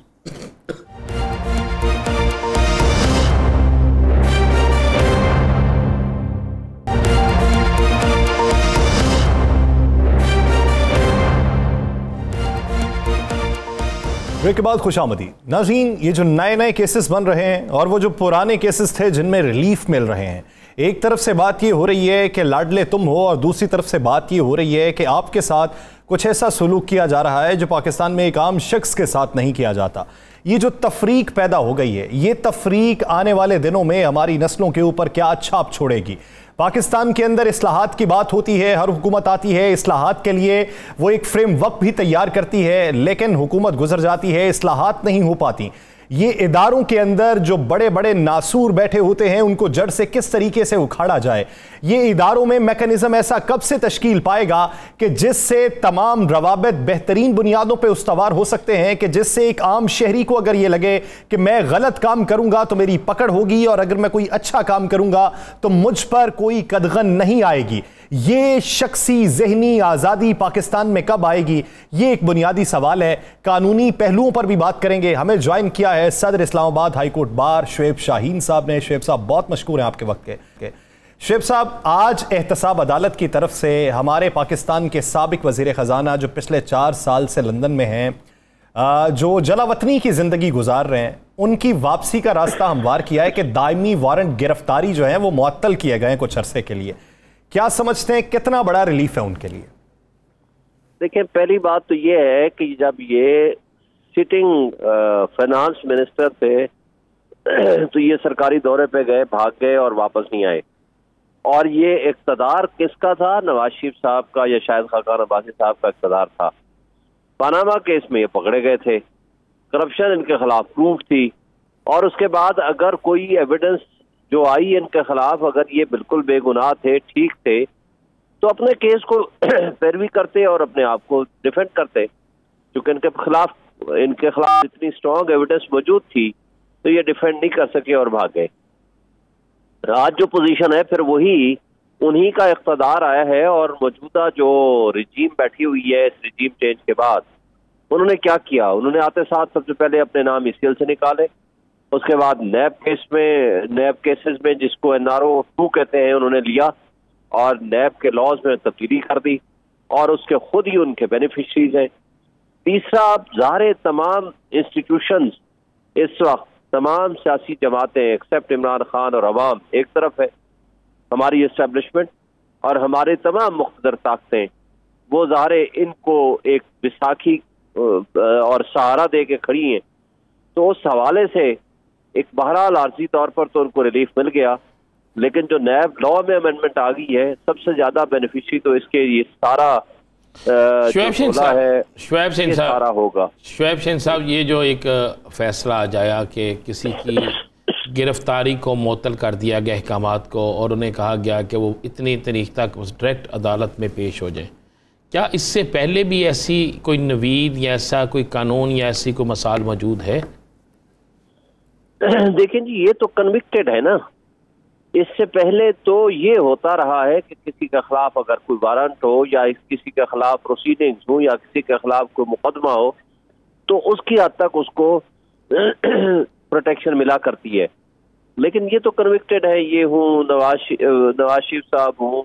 ब्रेक के बाद खुशामदी। नाज़रीन, ये जो नए नए केसेस बन रहे हैं और वो जो पुराने केसेस थे जिनमें रिलीफ मिल रहे हैं, एक तरफ से बात ये हो रही है कि लाडले तुम हो और दूसरी तरफ से बात ये हो रही है कि आपके साथ कुछ ऐसा सलूक किया जा रहा है जो पाकिस्तान में एक आम शख्स के साथ नहीं किया जाता। ये जो तफरीक पैदा हो गई है, ये तफरीक आने वाले दिनों में हमारी नस्लों के ऊपर क्या छाप छोड़ेगी। पाकिस्तान के अंदर इस्लाहात की बात होती है, हर हुकूमत आती है, इस्लाहात के लिए वो एक फ्रेमवर्क भी तैयार करती है, लेकिन हुकूमत गुजर जाती है, इस्लाहात नहीं हो पाती। ये इदारों के अंदर जो बड़े बड़े नासूर बैठे होते हैं उनको जड़ से किस तरीके से उखाड़ा जाए, ये इदारों में मैकेनिज्म ऐसा कब से तश्कील पाएगा कि जिससे तमाम रवाबित बेहतरीन बुनियादों पे उस्तवार हो सकते हैं, कि जिससे एक आम शहरी को अगर ये लगे कि मैं गलत काम करूंगा तो मेरी पकड़ होगी और अगर मैं कोई अच्छा काम करूंगा तो मुझ पर कोई कदगन नहीं आएगी। ये शख्सी ज़हनी आज़ादी पाकिस्तान में कब आएगी, ये एक बुनियादी सवाल है। कानूनी पहलुओं पर भी बात करेंगे। हमें ज्वाइन किया है सदर Islamabad high court bar Shoaib Shaheen साहब ने। शुएब साहब, बहुत मशकूर हैं आपके वक्त के। शुएब साहब, आज एहतसाब अदालत की तरफ से हमारे पाकिस्तान के साबिक वज़ीर ख़जाना जो पिछले 4 साल से लंदन में हैं, जो जलावतनी की ज़िंदगी गुजार रहे हैं, उनकी वापसी का रास्ता हमवार किया है कि दायमी वारंट गिरफ्तारी जो है वो मुअत्तल किए गए कुछ अरसे के लिए। क्या समझते हैं कितना बड़ा रिलीफ है उनके लिए? देखिए, पहली बात तो ये है कि जब ये सिटिंग फाइनेंस मिनिस्टर थे तो ये सरकारी दौरे पे गए, भाग गए और वापस नहीं आए। और ये इक़्तिदार किसका था? नवाज शरीफ साहब का या शायद खाकान अब्बासी साहब का इक़्तिदार था। पनामा केस में ये पकड़े गए थे, करप्शन इनके खिलाफ प्रूफ थी, और उसके बाद अगर कोई एविडेंस जो आई इनके खिलाफ, अगर ये बिल्कुल बेगुनाह थे, ठीक थे, तो अपने केस को पैरवी करते और अपने आप को डिफेंड करते। क्योंकि इनके खिलाफ इतनी स्ट्रॉन्ग एविडेंस मौजूद थी तो ये डिफेंड नहीं कर सके और भाग गए। आज जो पोजीशन है फिर वही उन्हीं का इक़्तिदार आया है, और मौजूदा जो रिजीम बैठी हुई है, इस रिजीम चेंज के बाद उन्होंने क्या किया? उन्होंने आते साथ सबसे पहले अपने नाम ईसीएल से निकाले, उसके बाद नैब केसेस में जिसको NRO 2 कहते हैं उन्होंने लिया और नैब के लॉज में तब्दीली कर दी, और उसके खुद ही उनके बेनिफिशरीज हैं। तीसरा, ज़ाहिर तमाम इंस्टीट्यूशंस इस वक्त, तमाम सियासी जमातें एक्सेप्ट इमरान खान और अवाम एक तरफ है, हमारी इस्टेब्लिशमेंट और हमारे तमाम मुख्तदर ताकतें, वो ज़ाहिर इनको एक विसाखी और सहारा दे के खड़ी हैं। तो उस हवाले से एक बहरहाल आर्जी तौर पर तो उनको रिलीफ मिल गया, लेकिन जो नैब लॉ में अमेंडमेंट आ गई है, सबसे ज्यादा बेनिफिशरी तो इसके ये सारा शुएब शाहीन सारा होगा। शुएब शाहीन साहब, ये जो एक फैसला आ जाया कि किसी की गिरफ्तारी को मुअत्तल कर दिया गया अहकामात को, और उन्हें कहा गया कि वो इतनी तारीख तक डायरेक्ट अदालत में पेश हो जाए, क्या इससे पहले भी ऐसी कोई नवीद या ऐसा कोई कानून या ऐसी कोई मसाल मौजूद है? देखिए जी, ये तो कन्विक्टेड है ना। इससे पहले तो ये होता रहा है कि किसी के खिलाफ अगर कोई वारंट हो या किसी के खिलाफ प्रोसीडिंग्स हो या किसी के खिलाफ कोई मुकदमा हो तो उसकी हद तक उसको प्रोटेक्शन मिला करती है। लेकिन ये तो कन्विक्टेड है, ये हूँ नवाज शरीफ साहब हूँ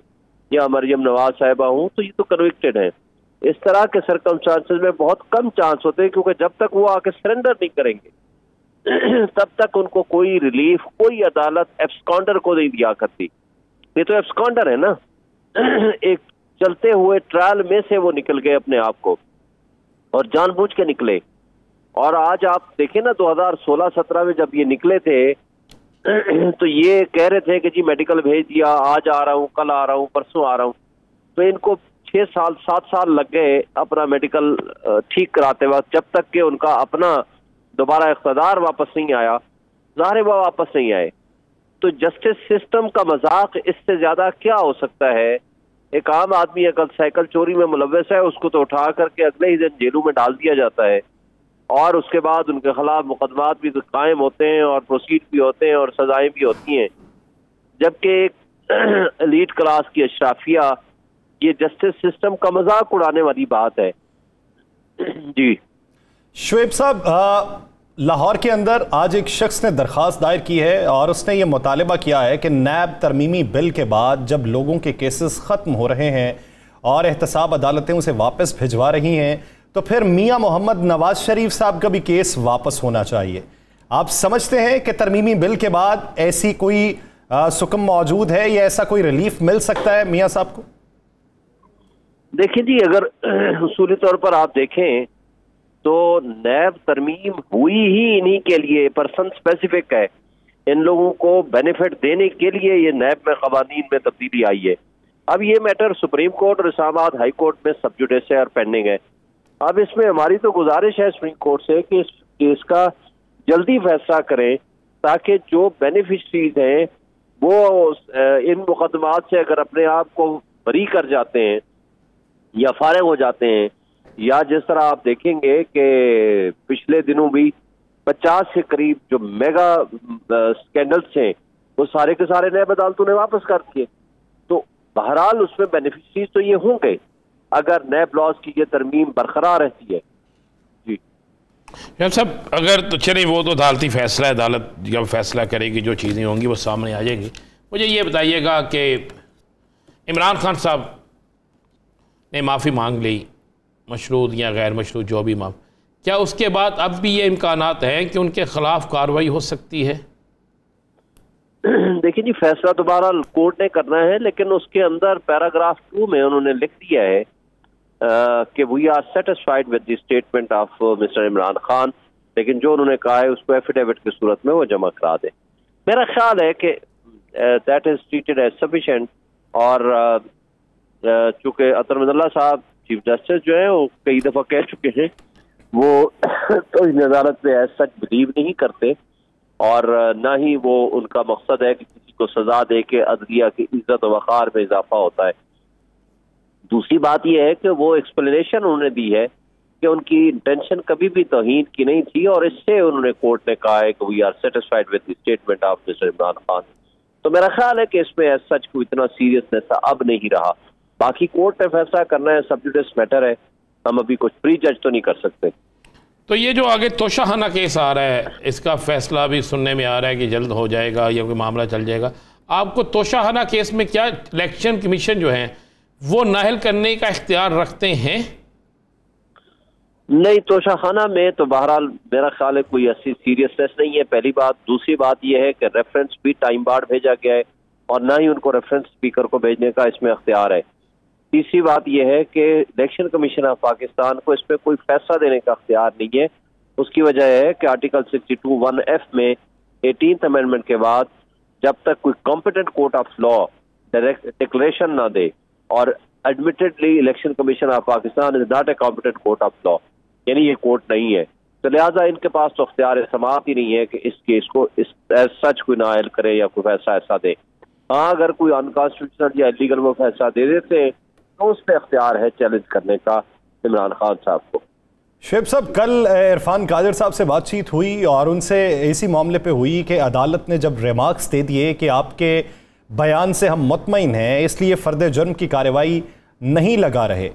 या मरियम नवाज साहिबा हूँ, तो ये तो कन्विक्टेड है। इस तरह के सर्कमस्टांसेस में बहुत कम चांस होते हैं, क्योंकि जब तक वो आके सरेंडर नहीं करेंगे तब तक उनको कोई रिलीफ, कोई अदालत एब्सकॉन्डर को नहीं दिया करती। ये तो एब्सकॉन्डर है ना एक चलते हुए ट्रायल में से वो निकल गए अपने आप को, और जानबूझ के निकले। और आज आप देखें ना, 2016-17 में जब ये निकले थे तो ये कह रहे थे कि जी मेडिकल भेज दिया, आज आ रहा हूँ, कल आ रहा हूँ, परसों आ रहा हूँ। तो इनको 6-7 साल लग गए अपना मेडिकल ठीक कराते वक्त, जब तक कि उनका अपना दोबारा इख्तियार वापस नहीं आया। ज़ाहिर वो वापस नहीं आए। तो जस्टिस सिस्टम का मजाक इससे ज्यादा क्या हो सकता है? एक आम आदमी अगर साइकिल चोरी में मुलव्वस है, उसको तो उठा करके अगले ही दिन जेलों में डाल दिया जाता है, और उसके बाद उनके खिलाफ मुकदमात भी कायम होते हैं और प्रोसीड भी होते हैं और सजाएं भी होती हैं। जबकि एक एलीट क्लास की अशराफिया ये जस्टिस सिस्टम का मजाक उड़ाने वाली बात है। जी शुएब साहब, लाहौर के अंदर आज एक शख्स ने दरख्वास्त दायर की है और उसने ये मुतालबा किया है कि नैब तरमीमी बिल के बाद जब लोगों के केसेस ख़त्म हो रहे हैं और एहतसाब अदालतें उसे वापस भिजवा रही हैं, तो फिर मियां मोहम्मद नवाज शरीफ साहब का भी केस वापस होना चाहिए। आप समझते हैं कि तरमीमी बिल के बाद ऐसी कोई सुकम मौजूद है या ऐसा कोई रिलीफ मिल सकता है मियां साहब को? देखिए जी, अगर उसूली तौर पर आप देखें तो नैब तरमीम हुई ही इन्हीं के लिए, पर्सन स्पेसिफिक है। इन लोगों को बेनिफिट देने के लिए ये नैब में कवानीन में तब्दीली आई है। अब ये मैटर सुप्रीम कोर्ट और इस्लामाबाद हाई कोर्ट में सब जुडिस है और पेंडिंग है। अब इसमें हमारी तो गुजारिश है सुप्रीम कोर्ट से कि इस केस का जल्दी फैसला करें, ताकि जो बेनिफिशरीज हैं वो इन मुकदमात से अगर अपने आप को बरी कर जाते हैं या फारिग हो जाते हैं, या जिस तरह आप देखेंगे कि पिछले दिनों भी 50 के करीब जो मेगा स्कैंडल्स हैं वो सारे के सारे नैब अदालतों ने वापस कर दिए। तो बहरहाल उसमें बेनिफिशरीज तो ये होंगे अगर नैब लॉज की ये तरमीम बरकरार रहती है। जी सब अगर तो चलिए, वो तो अदालती फैसला है, अदालत जब फैसला करेगी जो चीज़ें होंगी वो सामने आ जाएंगी। मुझे ये बताइएगा कि इमरान खान साहब ने माफ़ी मांग ली, मशरूत या गैर मशरूत जो भी माफ, क्या उसके बाद अब भी ये इम्कानात हैं कि उनके खिलाफ कार्रवाई हो सकती है? देखिए जी, फैसला दोबारा कोर्ट ने करना है, लेकिन उसके अंदर पैराग्राफ 2 में उन्होंने लिख दिया है कि we are satisfied with the statement of Mister Imran Khan, लेकिन जो उन्होंने कहा है उसको एफिडेविट की सूरत में वो जमा करा दे। मेरा ख्याल है कि that is treated as sufficient. और चूंकि अतर मदल्ला साहब चीफ जस्टिस जो है वो कई दफा कह चुके हैं वो तो इस अदालत पे एज सच बिलीव नहीं करते, और ना ही वो उनका मकसद है कि किसी को सजा दे के अदलिया की इज्जत और वक़ार में इजाफा होता है। दूसरी बात यह है कि वो एक्सप्लेनेशन उन्होंने दी है कि उनकी इंटेंशन कभी भी तौहीन की नहीं थी, और इससे उन्होंने कोर्ट ने कहा है कि we are satisfied with the statement of Mister Imran Khan. तो मेरा ख्याल है कि इसमें एज सच कोई इतना सीरियसनेस अब नहीं रहा। बाकी कोर्ट ने फैसला करना है, सब जुडिस मैटर है, हम अभी कुछ प्री जज तो नहीं कर सकते। तो ये जो आगे तोशाखाना केस आ रहा है, इसका फैसला भी सुनने में आ रहा है कि जल्द हो जाएगा या कोई मामला चल जाएगा। आपको तोशाखाना केस में क्या इलेक्शन कमीशन जो है वो नाहल करने का इख्तियार रखते हैं? नहीं, तोशाखाना में तो बहरहाल मेरा ख्याल है कोई ऐसी सीरियसनेस नहीं है, पहली बात। दूसरी बात यह है कि रेफरेंस भी टाइम बार्ड भेजा गया है और ना ही उनको रेफरेंस स्पीकर को भेजने का इसमें अख्तियार है। तीसरी बात यह है कि इलेक्शन कमीशन ऑफ पाकिस्तान को इस पर कोई फैसला देने का अख्तियार नहीं है। उसकी वजह है कि आर्टिकल 62(1)(f) में 18th अमेंडमेंट के बाद जब तक कोई competent court of law direct declaration ना दे, और admittedly election commission of Pakistan is not a competent court of law, यानी ये कोर्ट नहीं है, तो लिहाजा इनके पास तो अख्तियार समाअत ही नहीं है कि इस केस को इस सच कोई नायल करे या कोई फैसला ऐसा दे। हाँ, अगर कोई अनकॉन्स्टिट्यूशनल या इलीगल वो फैसला दे देते तो उस पर अख्तियार है चैलेंज करने का इमरान खान साहब को। शुएब साहब, कल इरफान कादिर साहब से बातचीत हुई और उनसे इसी मामले पे हुई कि अदालत ने जब रिमार्क्स दे दिए कि आपके बयान से हम मुतमईन हैं, इसलिए फ़र्द जुर्म की कार्रवाई नहीं लगा रहे,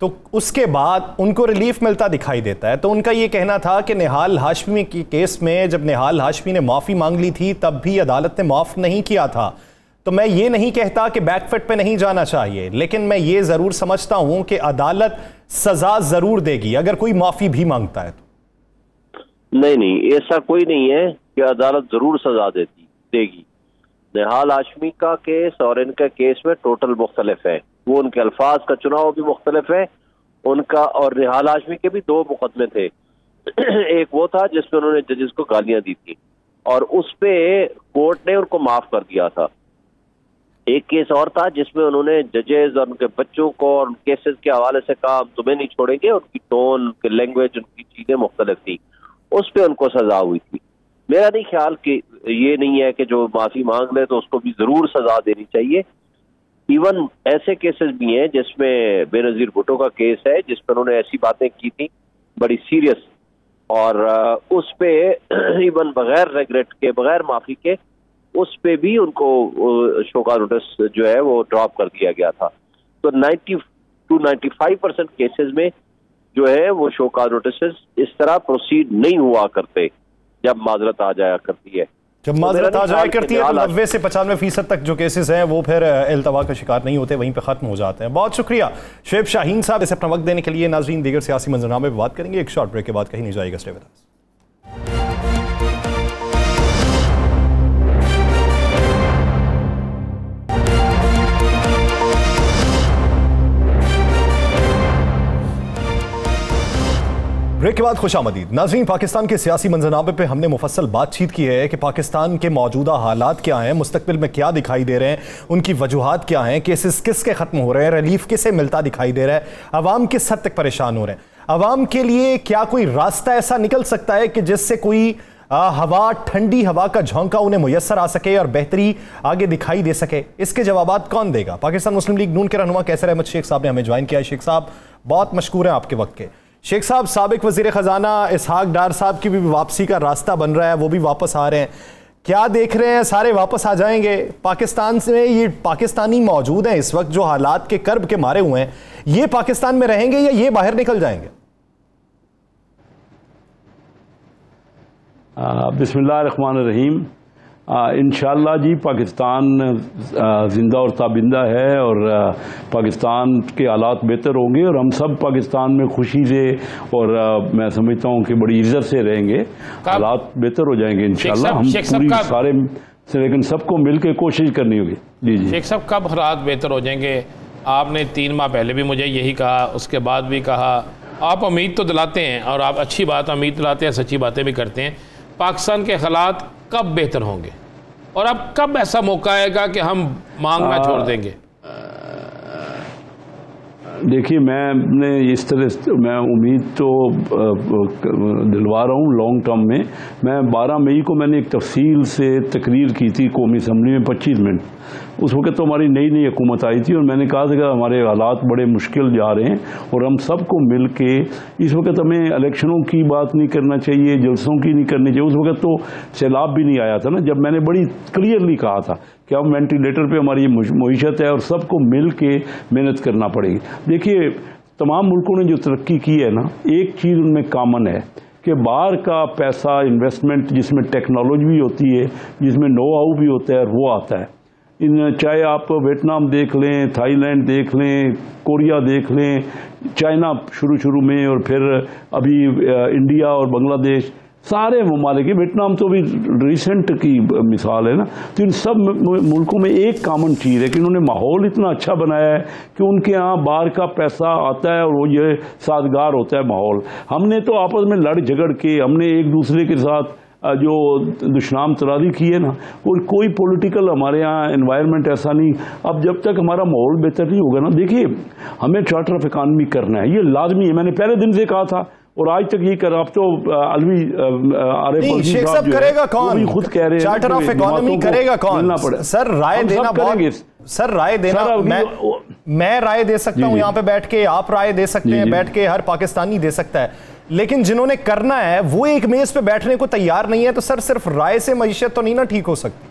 तो उसके बाद उनको रिलीफ मिलता दिखाई देता है। तो उनका ये कहना था कि निहाल हाशमी के केस में जब निहाल हाशमी ने माफ़ी मांग ली थी तब भी अदालत ने माफ़ नहीं किया था। तो मैं ये नहीं कहता कि बैकफुट पे नहीं जाना चाहिए, लेकिन मैं ये जरूर समझता हूं कि अदालत सजा जरूर देगी अगर कोई माफी भी मांगता है तो। नहीं, ऐसा कोई नहीं है कि अदालत जरूर सजा देगी। निहाल हाशमी का केस और इनका केस में टोटल मुख्तलिफ है। वो उनके अल्फाज का चुनाव भी मुख्तलिफ है उनका, और निहाल हाशमी के भी 2 मुकदमे थे। एक वो था जिसमें उन्होंने जजेस को गालियां दी थी और उस पे कोर्ट ने उनको माफ कर दिया था। एक केस और था जिसमें उन्होंने जजेस और उनके बच्चों को और केसेस के हवाले से कहा हम तुम्हें नहीं छोड़ेंगे, उनकी टोन, उनकी लैंग्वेज, उनकी चीजें मुख्तलिफ थी, उस पर उनको सजा हुई थी। मेरा नहीं ख्याल कि ये नहीं है कि जो माफी मांग ले तो उसको भी जरूर सजा देनी चाहिए। इवन ऐसे केसेस भी हैं जिसमें बेनजीर भुट्टो का केस है जिसमें उन्होंने ऐसी बातें की थी बड़ी सीरियस, और उस पे इवन बगैर रेगरेट के, बगैर माफी के, उस पे भी उनको शोकॉज नोटिस जो है वो ड्रॉप कर दिया गया था। तो 90 to 95% केसेस में जो है वो शोकॉज नोटिस इस तरह प्रोसीड नहीं हुआ करते जब माजरत आ जाया करती है। जब माजरत आ जाया करती है तो 90 से 95% तक जो केसेस हैं वो फिर इल्तवा का शिकार नहीं होते, वहीं पे खत्म हो जाते हैं। बहुत शुक्रिया शुएब शाहीन साहब इसे अपना वक्त देने के लिए। नाज़रीन, दीगर सियासी मंजरनामे पर बात करेंगे एक शॉर्ट ब्रेक के बाद, कहीं नहीं जाएगा, स्टे विद अस। ब्रेक के बाद खुशामदीद। नाज़रीन, पाकिस्तान के सियासी मंजरनामे पे हमने मुफस्सल बातचीत की है कि पाकिस्तान के मौजूदा हालात क्या हैं, मुस्तकबिल में क्या दिखाई दे रहे हैं, उनकी वजूहात क्या हैं, केसेस किसके ख़त्म हो रहे हैं, रिलीफ किसे मिलता दिखाई दे रहा है, अवाम किस हद तक परेशान हो रहे हैं, अवाम के लिए क्या कोई रास्ता ऐसा निकल सकता है कि जिससे कोई हवा, ठंडी हवा का झोंका उन्हें मुयस्सर आ सके और बेहतरी आगे दिखाई दे सके। इसके जवाबात कौन देगा? पाकिस्तान मुस्लिम लीग नून के रहनुमा कैसर अहमद शेख साहब ने हमें ज्वाइन किया है। शेख साहब, बहुत मशकूर हैं आपके वक्त के। शेख साहब, साबिक वजीर खजाना इसहाक डार साहब की भी वापसी का रास्ता बन रहा है, वो भी वापस आ रहे हैं, क्या देख रहे हैं? सारे वापस आ जाएंगे पाकिस्तान से? ये पाकिस्तानी मौजूद हैं इस वक्त जो हालात के कर्ब के मारे हुए हैं, ये पाकिस्तान में रहेंगे या ये बाहर निकल जाएंगे? बिस्मिल्लाहिर्रहमानिर्रहीम। इंशाअल्लाह जी, पाकिस्तान ज़िंदा और ताबिंदा है और पाकिस्तान के हालात बेहतर होंगे और हम सब पाकिस्तान में खुशी से और मैं समझता हूँ कि बड़ी इज्जत से रहेंगे। हालात बेहतर हो जाएंगे इंशाअल्लाह। हम पूरी सारे से, लेकिन सबको मिल के कोशिश करनी होगी। जी जी शेख साहब, कब हालात बेहतर हो जाएंगे? आपने 3 माह पहले भी मुझे यही कहा, उसके बाद भी कहा। आप उम्मीद तो दिलाते हैं और आप अच्छी बात उम्मीद दिलाते हैं, सच्ची बातें भी करते हैं। पाकिस्तान के हालात कब बेहतर होंगे और अब कब ऐसा मौका आएगा कि हम मांगना छोड़ देंगे? देखिए, मैंने इस तरह मैं उम्मीद तो दिलवा रहा हूँ लॉन्ग टर्म में। मैं 12 मई को मैंने एक तफसील से तकरीर की थी कौमी असम्बली में 25 मिनट। उस वक्त तो हमारी नई नई हुकूमत आई थी और मैंने कहा था कि हमारे हालात बड़े मुश्किल जा रहे हैं और हम सबको मिल के, इस वक्त हमें इलेक्शनों की बात नहीं करना चाहिए, जलसों की नहीं करनी चाहिए। उस वक्त तो सैलाब भी नहीं आया था ना, जब मैंने बड़ी क्लियरली कहा था कि अब वेंटिलेटर पे हमारी मुईशत है और सबको मिल के मेहनत करना पड़ेगी। देखिए, तमाम मुल्कों ने जो तरक्की की है ना, एक चीज़ उनमें कॉमन है कि बाहर का पैसा, इन्वेस्टमेंट जिसमें टेक्नोलॉजी भी होती है, जिसमें नो हाउ भी होता है, वो आता है। चाहे आप वियतनाम देख लें, थाईलैंड देख लें, कोरिया देख लें, चाइना शुरू में, और फिर अभी इंडिया और बांग्लादेश, सारे ममालिक, वियतनाम तो भी रिसेंट की मिसाल है ना। तो इन सब मुल्कों में एक कॉमन चीज़ है कि इन्होंने माहौल इतना अच्छा बनाया है कि उनके यहाँ बाहर का पैसा आता है और वो ये साजगार होता है माहौल। हमने तो आपस में लड़ झगड़ के, हमने एक दूसरे के साथ जो दुश्मन तरारी की है ना, और कोई पॉलिटिकल हमारे यहाँ एनवायरनमेंट ऐसा नहीं। अब जब तक हमारा माहौल बेहतर नहीं होगा ना, देखिए, हमें चार्टर ऑफ इकॉनमी करना है, ये लाजमी है। मैंने पहले दिन से कहा था और आज तक ये कर, आप तो अलवी शेख साहब करेगा कौन? खुद कह रहे हैं चार्टर ऑफ इकॉनमी करेगा कौन? सर, राय देना सर, राय देना मैं राय दे सकता हूं यहाँ पे बैठ के, आप राय दे सकते हैं बैठ के, हर पाकिस्तानी दे सकता है, लेकिन जिन्होंने करना है वो एक मेज पे बैठने को तैयार नहीं है। तो सर, सिर्फ राय से मईशत तो नहीं ना ठीक हो सकती।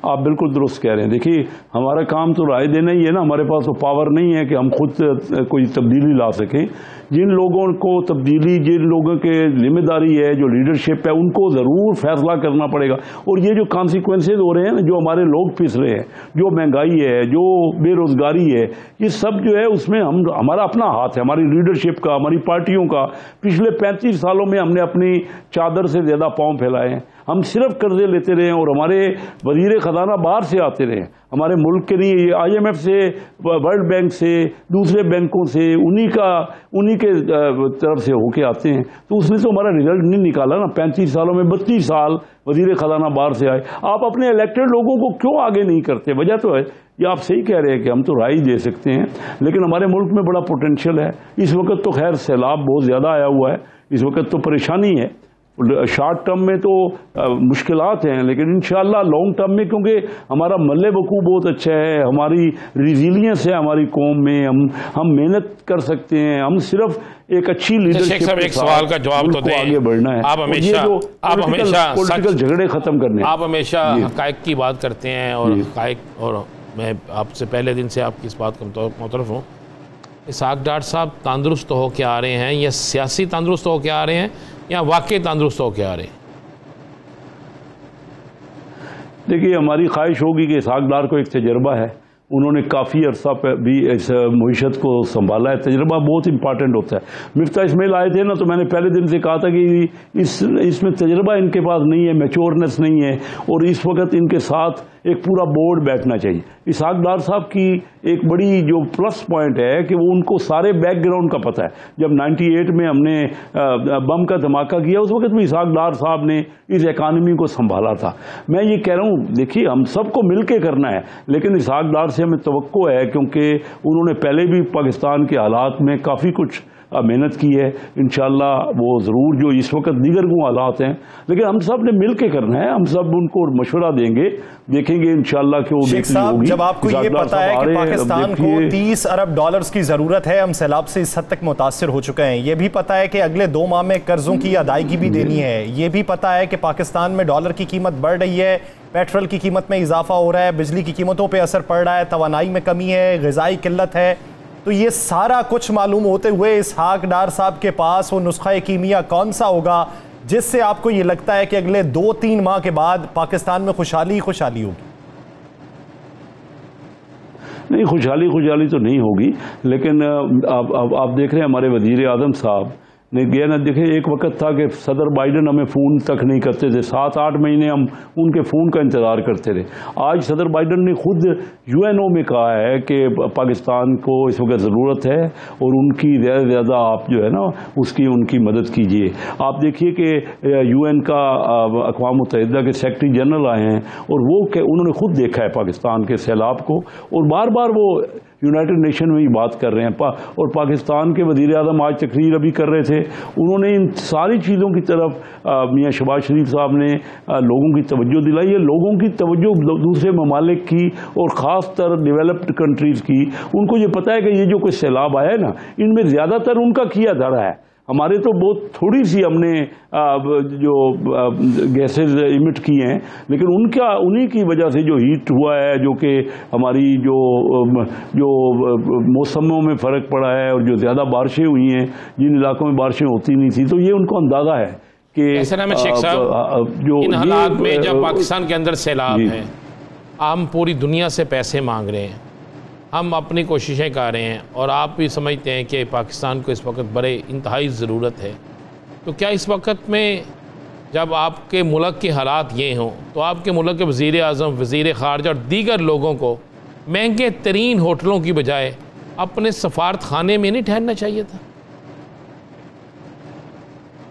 आप बिल्कुल दुरुस्त कह रहे हैं। देखिए, हमारा काम तो राय देना ही है ना, हमारे पास तो पावर नहीं है कि हम खुद कोई तब्दीली ला सकें। जिन लोगों को तब्दीली, जिन लोगों के जिम्मेदारी है, जो लीडरशिप है, उनको ज़रूर फैसला करना पड़ेगा। और ये जो कॉन्सिक्वेंसेज हो रहे हैं ना, जो हमारे लोग पिस रहे हैं, जो महंगाई है, जो बेरोज़गारी है, ये सब जो है उसमें हमारा अपना हाथ है, हमारी लीडरशिप का, हमारी पार्टियों का। पिछले 35 सालों में हमने अपनी चादर से ज़्यादा पाँव फैलाए हैं। हम सिर्फ कर्जे लेते रहे और हमारे वजीर खजाना बाहर से आते रहे, हमारे मुल्क के लिए IMF से, वर्ल्ड बैंक से, दूसरे बैंकों से, उन्हीं के तरफ से होके आते हैं। तो उसने तो हमारा रिजल्ट नहीं निकाला ना। 35 सालों में 32 साल वजीर खजाना बाहर से आए। आप अपने इलेक्टेड लोगों को क्यों आगे नहीं करते? वजह तो है, ये आप सही कह रहे हैं कि हम तो राय दे सकते हैं, लेकिन हमारे मुल्क में बड़ा पोटेंशियल है। इस वक्त तो खैर सैलाब बहुत ज़्यादा आया हुआ है, इस वक्त तो परेशानी है। शॉर्ट टर्म में तो मुश्किलात हैं, लेकिन इंशाअल्लाह लॉन्ग टर्म में, क्योंकि हमारा मल्ले वकूफ़ बहुत अच्छा है, हमारी रिजिलियंस है हमारी कौम में, हम मेहनत कर सकते हैं। हम सिर्फ एक अच्छी लीडरशिप के एक सवाल का जवाब तो दें, आगे बढ़ना है। आप हमेशा पॉलिटिकल झगड़े खत्म करने, आप हमेशा हकायक की बात करते हैं और हकायक, और मैं आपसे पहले दिन से आपकी इस बात का मुतरफ हूँ। इसहाक डार साहब तंदुरुस्त होकर आ रहे हैं या सियासी तंदुरुस्त होकर आ रहे हैं या वाकई तंदुरुस्त होकर आ रहे हैं? देखिए, हमारी ख्वाहिश होगी कि इसहाक डार को एक तजर्बा है, उन्होंने काफ़ी अरसा पर भी इस मुईशत को संभाला है। तजर्बा बहुत इंपॉर्टेंट होता है। मिफ्ता इस्माइल आए थे ना, तो मैंने पहले दिन से कहा था कि इसमें तजर्बा इनके पास नहीं है, मैच्योरनेस नहीं है, और इस वक्त इनके साथ एक पूरा बोर्ड बैठना चाहिए। इसहाक डार साहब की एक बड़ी जो प्लस पॉइंट है कि वो उनको सारे बैकग्राउंड का पता है। जब 98 में हमने बम का धमाका किया, उस वक्त भी इसहाक डार साहब ने इस इकानमी को संभाला था। मैं ये कह रहा हूँ, देखिए, हम सबको मिल के करना है, लेकिन इसहाक डार से हमें तवक्को है, क्योंकि उन्होंने पहले भी पाकिस्तान के हालात में काफ़ी कुछ मेहनत की है। इंशाअल्लाह वो ज़रूर, जो इस वक्त दीगर को हालात हैं, लेकिन हम सब ने मिल के करना है। हम सब उनको मशवरा देंगे, देखेंगे इंशाअल्लाह कि वो बेहतरी होगी। जब आपको ये पता है कि पाकिस्तान को 30 अरब डॉलर्स की ज़रूरत है, हम सैलाब से इस हद तक मुतासिर हो चुके हैं, ये भी पता है कि अगले 2 माह में कर्जों की अदायगी भी देनी है, ये भी पता है कि पाकिस्तान में डॉलर की कीमत बढ़ रही है, पेट्रोल की कीमत में इजाफा हो रहा है, बिजली की कीमतों पर असर पड़ रहा है, तवानाई में कमी है, ग़िज़ाई किल्लत है। तो ये सारा कुछ मालूम होते हुए इसहाक डार साहब के पास वो नुस्खा कीमिया कौन सा होगा जिससे आपको ये लगता है कि अगले 2-3 माह के बाद पाकिस्तान में खुशहाली ही खुशहाली होगी? नहीं, खुशहाली तो नहीं होगी, लेकिन आप देख रहे हैं हमारे वजीर आज़म साहब ने गया ना। देखिए, एक वक्त था कि सदर बाइडन हमें फ़ोन तक नहीं करते थे, 7-8 महीने हम उनके फ़ोन का इंतज़ार करते थे। आज सदर बाइडन ने खुद UNO में कहा है कि पाकिस्तान को इस वक्त ज़रूरत है और उनकी ज़्यादा से ज़्यादा आप जो है ना उनकी मदद कीजिए। आप देखिए कि UN का अक़वाम मुत्तहिदा के सेक्रेटरी जनरल आए हैं और उन्होंने खुद देखा है पाकिस्तान के सैलाब को, और बार बार वो यूनाइटेड नेशन में ही बात कर रहे हैं। और पाकिस्तान के वज़ीर आज़म आज तकरीर अभी कर रहे थे, उन्होंने इन सारी चीज़ों की तरफ मियाँ शहबाज शरीफ साहब ने लोगों की तवज्जो दिलाई है। लोगों की तवज्जो दूसरे ममालिक की और ख़ास तर डेवलप्ड कंट्रीज़ की, उनको ये पता है कि ये जो कोई सैलाब आया है ना, इनमें ज़्यादातर उनका किया धड़ा है। हमारे तो बहुत थोड़ी सी हमने जो गैसेज इमिट की हैं, लेकिन उन्हीं की वजह से जो हीट हुआ है, जो कि हमारी जो मौसमों में फ़र्क पड़ा है और जो ज़्यादा बारिशें हुई हैं, जिन इलाकों में बारिशें होती नहीं थी, तो ये उनको अंदाज़ा है कि शेख साहब, जो इन हालात में जब पाकिस्तान के अंदर सैलाब है, हम पूरी दुनिया से पैसे मांग रहे हैं, हम अपनी कोशिशें कर रहे हैं, और आप भी समझते हैं कि पाकिस्तान को इस वक्त बड़े इंतहाई ज़रूरत है, तो क्या इस वक्त में जब आपके मुल्क के हालात ये हों, तो आपके मुल्क के वज़ीर आज़म, वज़ीर ख़ारजा और दीगर लोगों को महंगे तरीन होटलों की बजाय अपने सफारत खाने में नहीं ठहरना चाहिए था?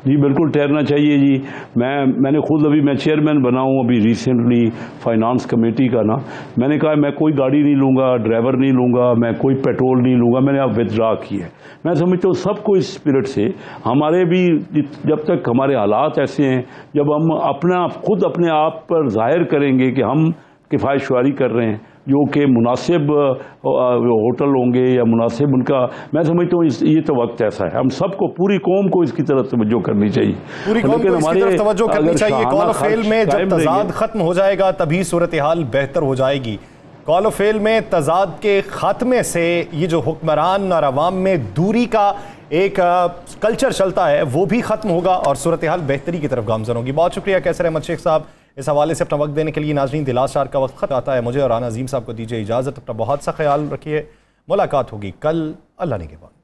जी बिल्कुल ठहरना चाहिए जी। मैंने खुद मैं चेयरमैन बना हूँ अभी रिसेंटली फाइनेंस कमेटी का ना। मैंने कहा मैं कोई गाड़ी नहीं लूँगा, ड्राइवर नहीं लूँगा, मैं कोई पेट्रोल नहीं लूँगा, मैंने अब विथड्रा की है। मैं समझता हूँ सबको इस स्पिरिट से हमारे भी, जब तक हमारे हालात ऐसे हैं, जब हम खुद अपने आप पर जाहिर करेंगे कि हम किफ़ायत शुआरी कर रहे हैं, जो कि मुनासिब होटल होंगे या मुनासिब उनका, मैं समझता हूँ ये तो वक्त ऐसा है, हम सबको, पूरी कौम को इसकी तरफ तवज्जो करनी चाहिए। पूरी कौम को इसकी तरफ तवज्जो करनी चाहिए। कॉल ऑफ फेल में जब तजाद खत्म हो जाएगा तभी सूरत हाल बेहतर हो जाएगी। कॉल ऑफ फेल में तजाद के खात्मे से ये जो हुक्मरान और अवाम में दूरी का एक कल्चर चलता है वो भी खत्म होगा और सूरत हाल बेहतरी की तरफ गामजन होगी। बहुत शुक्रिया कैसर अहमद शेख साहब इस हवाले से अपना वक्त देने के लिए। नाज़रीन, द लास्ट आवर का वक्त खत्म आता है। मुझे और राना अजीम साहब को दीजिए इजाज़त। अपना बहुत सा ख्याल रखिए। मुलाकात होगी कल, अल्लाह ने के बाद।